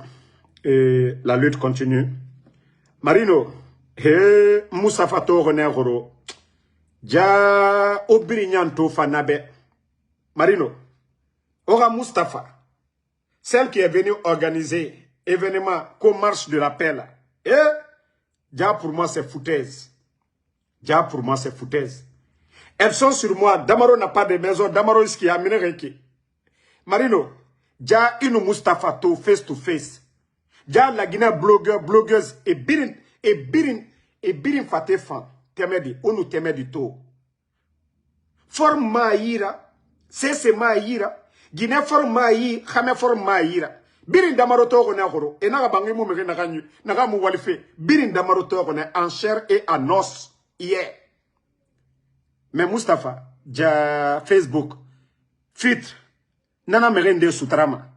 Et la lutte continue. Marino, Moussa Fato René Roro. Ja Obrinyanto Fanabe. Marino, Ora Mustafa, celle qui est venue organiser événement comme marche de la paix là. Et, ja pour moi c'est foutaise. Ja pour moi c'est foutaise. Elles sont sur moi. Damaro n'a pas de maison. Damaro est-ce qui a amené Reiki. Marino, ja une Mustafa to face. Ja la Guinée blogueuse et birin fate fan. Temedi, onu temedi to. Forme maïra, c'est maïra. Guinée forme maïra, khame forme maïra. Birin damaro to gona goro. Et naga bangi mu mege naga mu walife. Birin damaro to gona en chair et en os. Yeah. Mais Mustafa, ja Facebook, filtre, nana merende sutrama.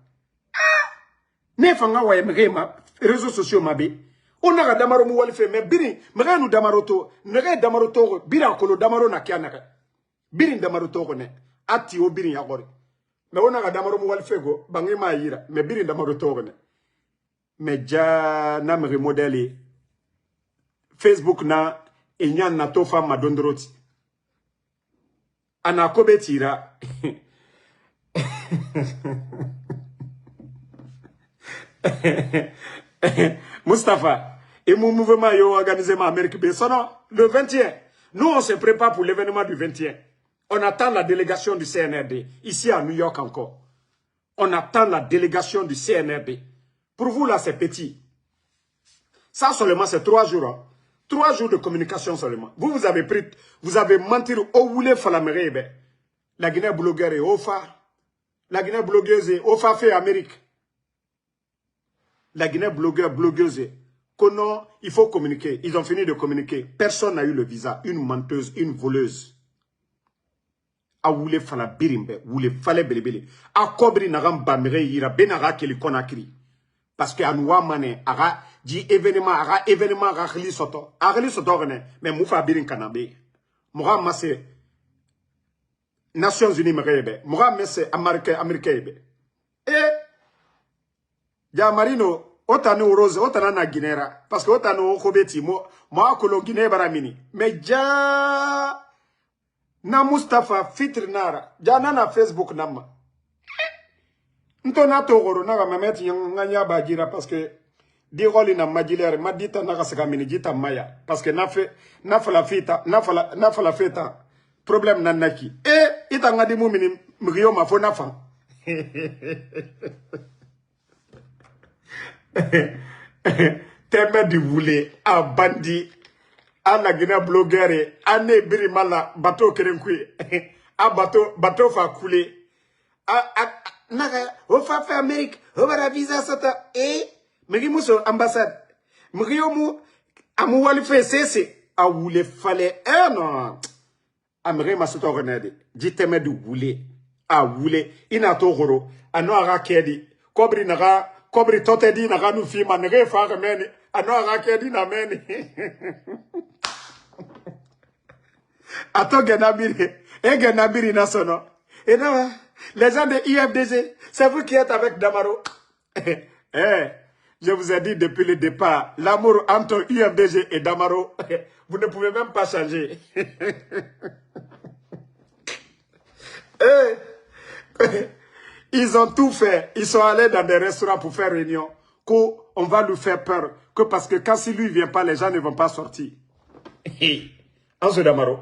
Ne fanga waye mege réseaux sociaux mabe. On a damaro mu walife mais birin mege nu damaro to, nege damaro to biran kolo damaro na kianaka. Birin damaro to ne ati o birin yagori. Mais on a damaro mu walife go bangi ma yira mais birin damaro to ne. Mais ja na mege modèle Facebook na enyan na to femme madondroti. Ana kobe tira. Mustafa, et mon mouvement a organisé ma Amérique le 21. Nous, on se prépare pour l'événement du 21. On attend la délégation du CNRD, ici à New York encore. On attend la délégation du CNRD. Pour vous, là, c'est petit. Ça seulement, c'est 3 jours. Hein. 3 jours de communication seulement. Vous avez menti au voulez falamere. La Guinée blogueur est OFA. La Guinée blogueuse est OFA fait Amérique. La Guinée blogueuse. Kono, il faut communiquer. Ils ont fini de communiquer. Personne n'a eu le visa. Une menteuse, une voleuse. A voulé fala birimbe, voulé fale belebele. A kobri nagam bamire yira benaga keli konakri. Parce que anouwa mane, aga di événement, aga khli soto. Agli soto gane, mais moufa birin kanabe. Moura masse Nations Unies merebe. Moura masse Américain. Et, ya Marino, otano rose, otana na Guinera. Parce que otano kobeti, moi kolo Guinée baramini. Mais ja na Mustafa fitr nara. Ja na Facebook nama. Ntona togoro naga mameti nganya bajira parce que di roli na majilere madita naga sakamini jita maya parce que na fala feta problème nanaki et ita ngadi mumini mriyo mafo nafa tembe di voulé a bandi a la Guinée blogueur a ne biri mala bateau kerenkui a bateau fa couler naga ofa fait Amérique ovara visa sota megi muso ambassade megi yomu amu wali fait cesse a wule fallait non amere masuto renade jiteme du wule a wule ina to goro ano aga kedi kobri tote di naga nu fi manere fa remeni ano aga kedi na meni ato genabiri na sono et non les gens de IFDG, c'est vous qui êtes avec Damaro. Je vous ai dit depuis le départ, l'amour entre IFDG et Damaro, vous ne pouvez même pas changer. Ils ont tout fait. Ils sont allés dans des restaurants pour faire réunion. Qu'on va lui faire peur. Que parce que quand si lui ne vient pas, les gens ne vont pas sortir. Ansu Damaro.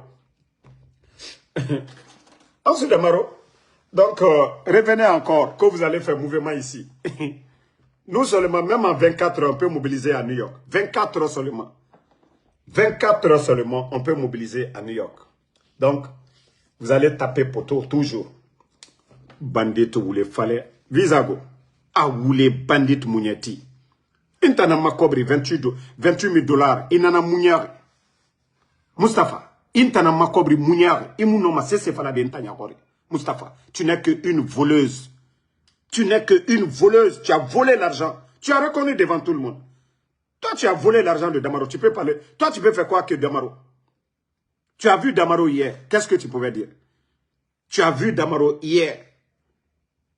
Ansu Damaro. Donc, revenez encore, que vous allez faire mouvement ici. Nous seulement, même en 24 heures, on peut mobiliser à New York. 24 heures seulement. 24 heures seulement, on peut mobiliser à New York. Donc, vous allez taper poteau toujours. Bandit ou les fallait. Visago. Ah, ou les bandits mouniati. Intana makobri 28 000 $. Inana mouniari. Mustapha. Intana makobri mouniari. Imunoma sese fala de intanya kori. Mustapha, tu n'es qu'une voleuse. Tu n'es qu'une voleuse. Tu as volé l'argent. Tu as reconnu devant tout le monde. Toi, tu as volé l'argent de Damaro. Tu peux parler. Toi, tu peux faire quoi que Damaro? Tu as vu Damaro hier. Qu'est-ce que tu pouvais dire? Tu as vu Damaro hier.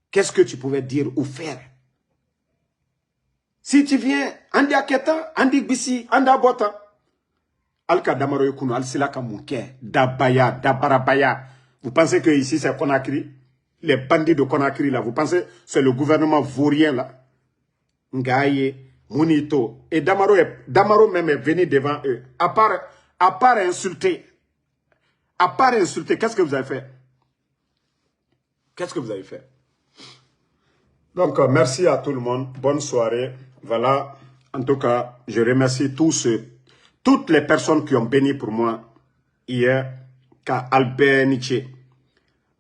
Qu'est-ce que tu pouvais dire ou faire? Si tu viens, Andi Aketa, Andi Bisi, Andi Abota. Alka Damaro Yekuno, Alsilaka Mouké, Dabaya, Dabarabaya. Vous pensez que ici c'est Conakry? Les bandits de Conakry là, vous pensez que c'est le gouvernement vaurien là? Ngaye, Munito. Et Damaro même est venu devant eux. À part insulter. À part insulter, qu'est-ce que vous avez fait? Qu'est-ce que vous avez fait? Donc, merci à tout le monde. Bonne soirée. Voilà. En tout cas, je remercie toutes les personnes qui ont béni pour moi hier. Ka Albert Nietzsche.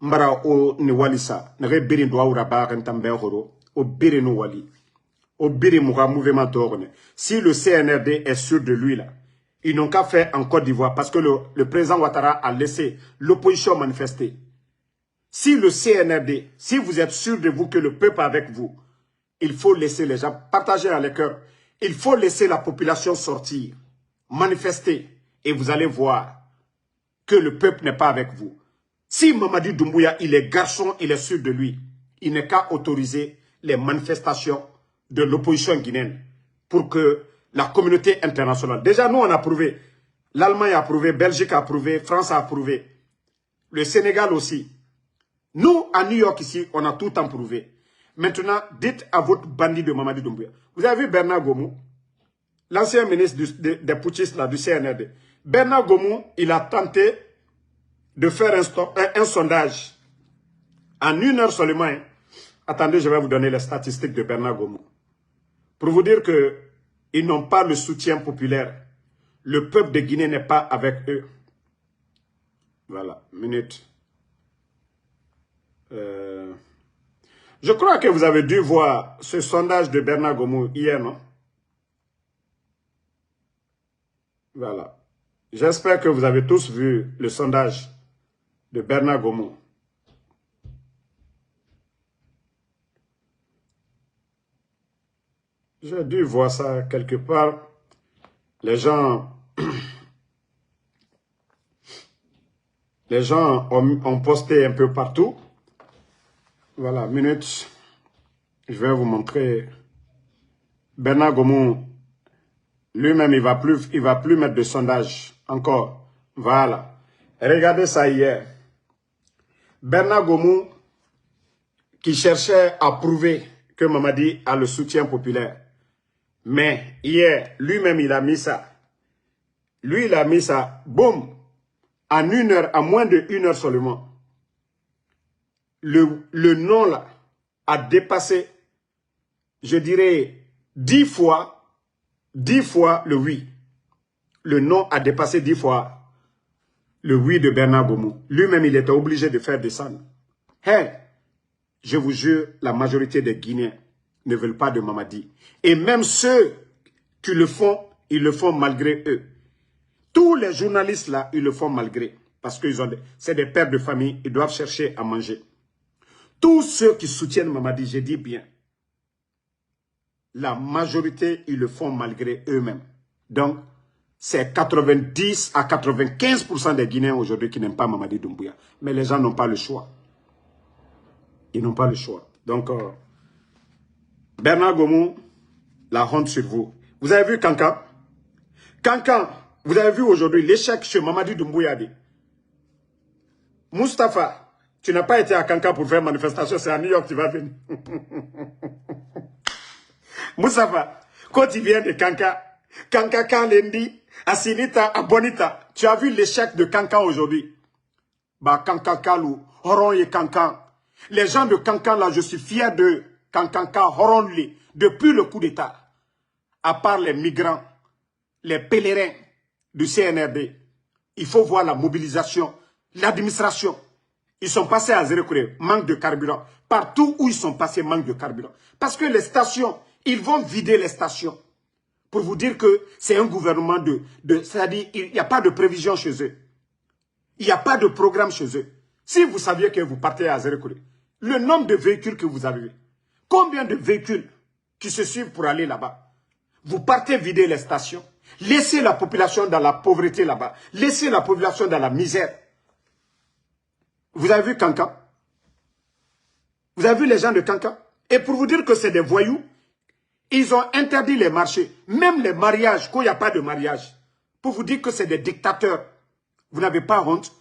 Mbara o ni walisa. Nere biri doa uraba rentambe horo. O biri no wali. O biri moura mouvement d'orne. Si le CNRD est sûr de lui là, ils n'ont qu'à faire en Côte d'Ivoire parce que le président Ouattara a laissé l'opposition manifester. Si le CNRD, si vous êtes sûr de vous que le peuple est avec vous, il faut laisser les gens partager à les cœurs. Il faut laisser la population sortir, manifester. Et vous allez voir que le peuple n'est pas avec vous. Si Mamadi Doumbouya, il est garçon, il est sûr de lui, il n'est qu'à autoriser les manifestations de l'opposition guinéenne pour que la communauté internationale... Déjà, nous, on a approuvé. L'Allemagne a approuvé, Belgique a approuvé, France a approuvé. Le Sénégal aussi. Nous, à New York, ici, on a tout approuvé. Maintenant, dites à votre bandit de Mamadi Doumbouya. Vous avez vu Bernard Gomou, l'ancien ministre des putschistes là, du CNRD. Bernard Gomou, il a tenté de faire un sondage en 1 heure seulement. Hein. Attendez, je vais vous donner les statistiques de Bernard Gomou. Pour vous dire qu'ils n'ont pas le soutien populaire. Le peuple de Guinée n'est pas avec eux. Voilà, minute. Je crois que vous avez dû voir ce sondage de Bernard Gomou hier, non? Voilà. J'espère que vous avez tous vu le sondage de Bernard Gomou. J'ai dû voir ça quelque part. Les gens ont posté un peu partout. Voilà, minute. Je vais vous montrer. Bernard Gomou, lui-même, il va plus mettre de sondage. Encore. Voilà. Regardez ça hier. Bernard Gomou, qui cherchait à prouver que Mamadi a le soutien populaire. Mais hier, lui-même, il a mis ça. Lui, il a mis ça. Boum. En 1 heure, à moins de 1 heure seulement. Le non là a dépassé, je dirais, 10 fois le oui. Le non a dépassé 10 fois le oui de Bernard Gomou. Lui-même, il était obligé de faire descendre. Hey, je vous jure, la majorité des Guinéens ne veulent pas de Mamadi. Et même ceux qui le font, ils le font malgré eux. Tous les journalistes là, ils le font malgré. Parce que c'est des pères de famille, ils doivent chercher à manger. Tous ceux qui soutiennent Mamadi, je dis bien, la majorité, ils le font malgré eux-mêmes. Donc, c'est 90 à 95% des Guinéens aujourd'hui qui n'aiment pas Mamadi Doumbouya. Mais les gens n'ont pas le choix. Ils n'ont pas le choix. Donc, Bernard Gomou, la honte sur vous. Vous avez vu Kankan? Kankan, vous avez vu aujourd'hui l'échec chez Mamadi Doumbouya. Mustapha, Tu n'as pas été à Kankan pour faire manifestation, c'est à New York que tu vas venir. Moussafa, quand tu viens de Kankan, Kankan Kalendi, à Sinita, à Bonita, tu as vu l'échec de Kankan aujourd'hui. Bah, Kankan Kalou, Horon et Kankan. Les gens de Kankan, là, je suis fier de Kankanka, Horonli, depuis le coup d'État. À part les migrants, les pèlerins du CNRD, il faut voir la mobilisation, l'administration. Ils sont passés à zéro courrier, manque de carburant. Partout où ils sont passés, manque de carburant. Parce que les stations, ils vont vider les stations. Pour vous dire que c'est un gouvernement c'est-à-dire, il n'y a pas de prévision chez eux. Il n'y a pas de programme chez eux. Si vous saviez que vous partez à zéro courrier, le nombre de véhicules que vous avez, combien de véhicules qui se suivent pour aller là-bas? Vous partez vider les stations, laissez la population dans la pauvreté là-bas, laissez la population dans la misère. Vous avez vu Kankan? Vous avez vu les gens de Kankan? Et pour vous dire que c'est des voyous, ils ont interdit les marchés, même les mariages, quand il n'y a pas de mariage. Pour vous dire que c'est des dictateurs. Vous n'avez pas honte?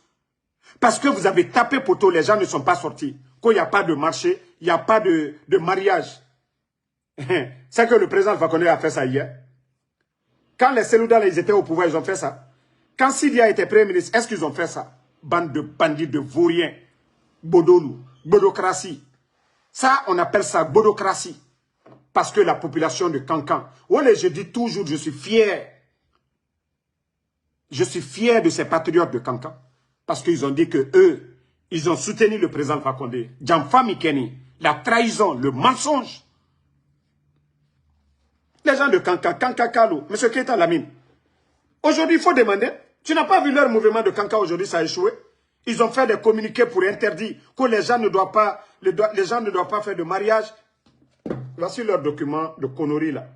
Parce que vous avez tapé poteau, les gens ne sont pas sortis. Quand il n'y a pas de marché, il n'y a pas de mariage. C'est que le président Fakonde a fait ça hier. Quand les Selouda, ils étaient au pouvoir, ils ont fait ça. Quand Sidia était premier ministre, est-ce qu'ils ont fait ça? Bande de bandits, de vauriens. Bodolou, bodocratie. Ça, on appelle ça bodocratie. Parce que la population de Kankan, je dis toujours, je suis fier. Je suis fier de ces patriotes de Kankan. Parce qu'ils ont dit que eux, ils ont soutenu le président Fakonde. Djamfa Mikeni, la trahison, le mensonge. Les gens de Kankan, Kankakalo, M. Keita Lamine. Aujourd'hui, il faut demander. Tu n'as pas vu leur mouvement de Kankan aujourd'hui, ça a échoué. Ils ont fait des communiqués pour interdire que les gens ne doivent pas, faire de mariage. Voici leur document de conneries là.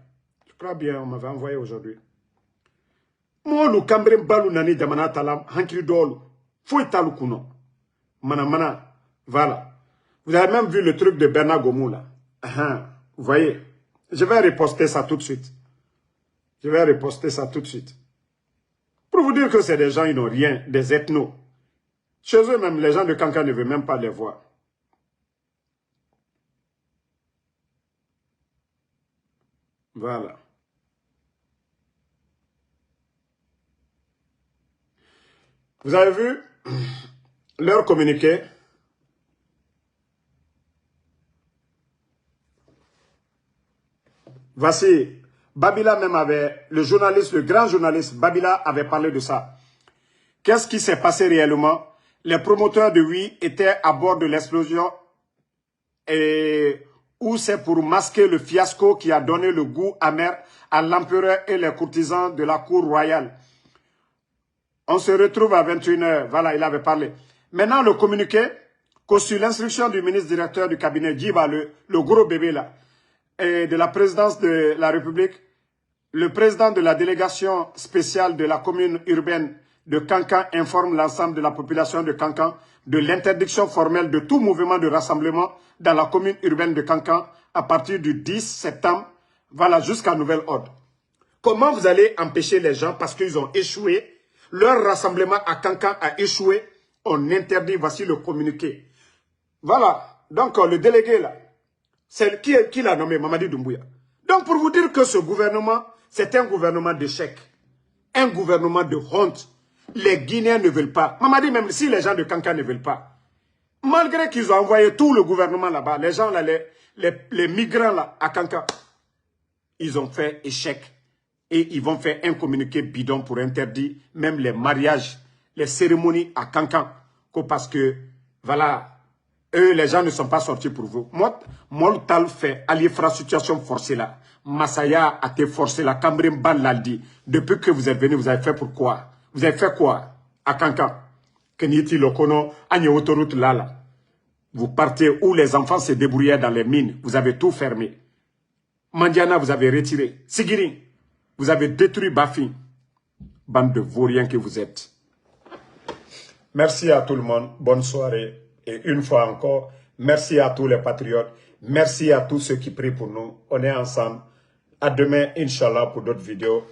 Je crois bien, on m'avait envoyé aujourd'hui. Moi, le Cambrem Balou Nani Damana Talam, Hankri Dolo, faut Italu Kuno. Mana, voilà. Vous avez même vu le truc de Bernard Gomou là. Vous voyez, je vais reposter ça tout de suite. Pour vous dire que c'est des gens, ils n'ont rien, des ethnos. Chez eux même, les gens de Kankan ne veulent même pas les voir. Voilà. Vous avez vu leur communiqué? Voici, Babila même avait, le grand journaliste Babila avait parlé de ça. Qu'est-ce qui s'est passé réellement? Les promoteurs de Oui étaient à bord de l'explosion et où c'est pour masquer le fiasco qui a donné le goût amer à l'empereur et les courtisans de la cour royale. On se retrouve à 21h. Voilà, il avait parlé. Maintenant, le communiqué, que sur l'instruction du ministre directeur du cabinet, Djiba, le gros bébé là, et de la présidence de la République, le président de la délégation spéciale de la commune urbaine de Kankan informe l'ensemble de la population de Kankan de l'interdiction formelle de tout mouvement de rassemblement dans la commune urbaine de Kankan à partir du 10 septembre, voilà, jusqu'à nouvel ordre. Comment vous allez empêcher les gens parce qu'ils ont échoué? Leur rassemblement à Kankan a échoué. On interdit, voici le communiqué. Voilà, donc le délégué là, c'est qui l'a nommé, Mamadi Doumbouya. Donc pour vous dire que ce gouvernement, c'est un gouvernement d'échec. Un gouvernement de honte. Les Guinéens ne veulent pas. Mamadi, même si les gens de Kankan ne veulent pas, malgré qu'ils ont envoyé tout le gouvernement là-bas, les gens là, les migrants là, à Kankan, ils ont fait échec. Et ils vont faire un communiqué bidon pour interdire même les mariages, les cérémonies à Kankan. Parce que, voilà, eux, les gens ne sont pas sortis pour vous. Moi, tal fait, allié fra situation forcée là. Masaya a été forcé là, Cambrem Balaldi. Depuis que vous êtes venu, vous avez fait pourquoi? Vous avez fait quoi à Kankan? Kenyiti Lokono, Agne autoroute là. Vous partez où les enfants se débrouillaient dans les mines. Vous avez tout fermé. Mandiana, vous avez retiré. Sigiri, vous avez détruit Bafi. Bande de vauriens que vous êtes. Merci à tout le monde. Bonne soirée. Et une fois encore, merci à tous les patriotes. Merci à tous ceux qui prient pour nous. On est ensemble. À demain, Inch'Allah, pour d'autres vidéos.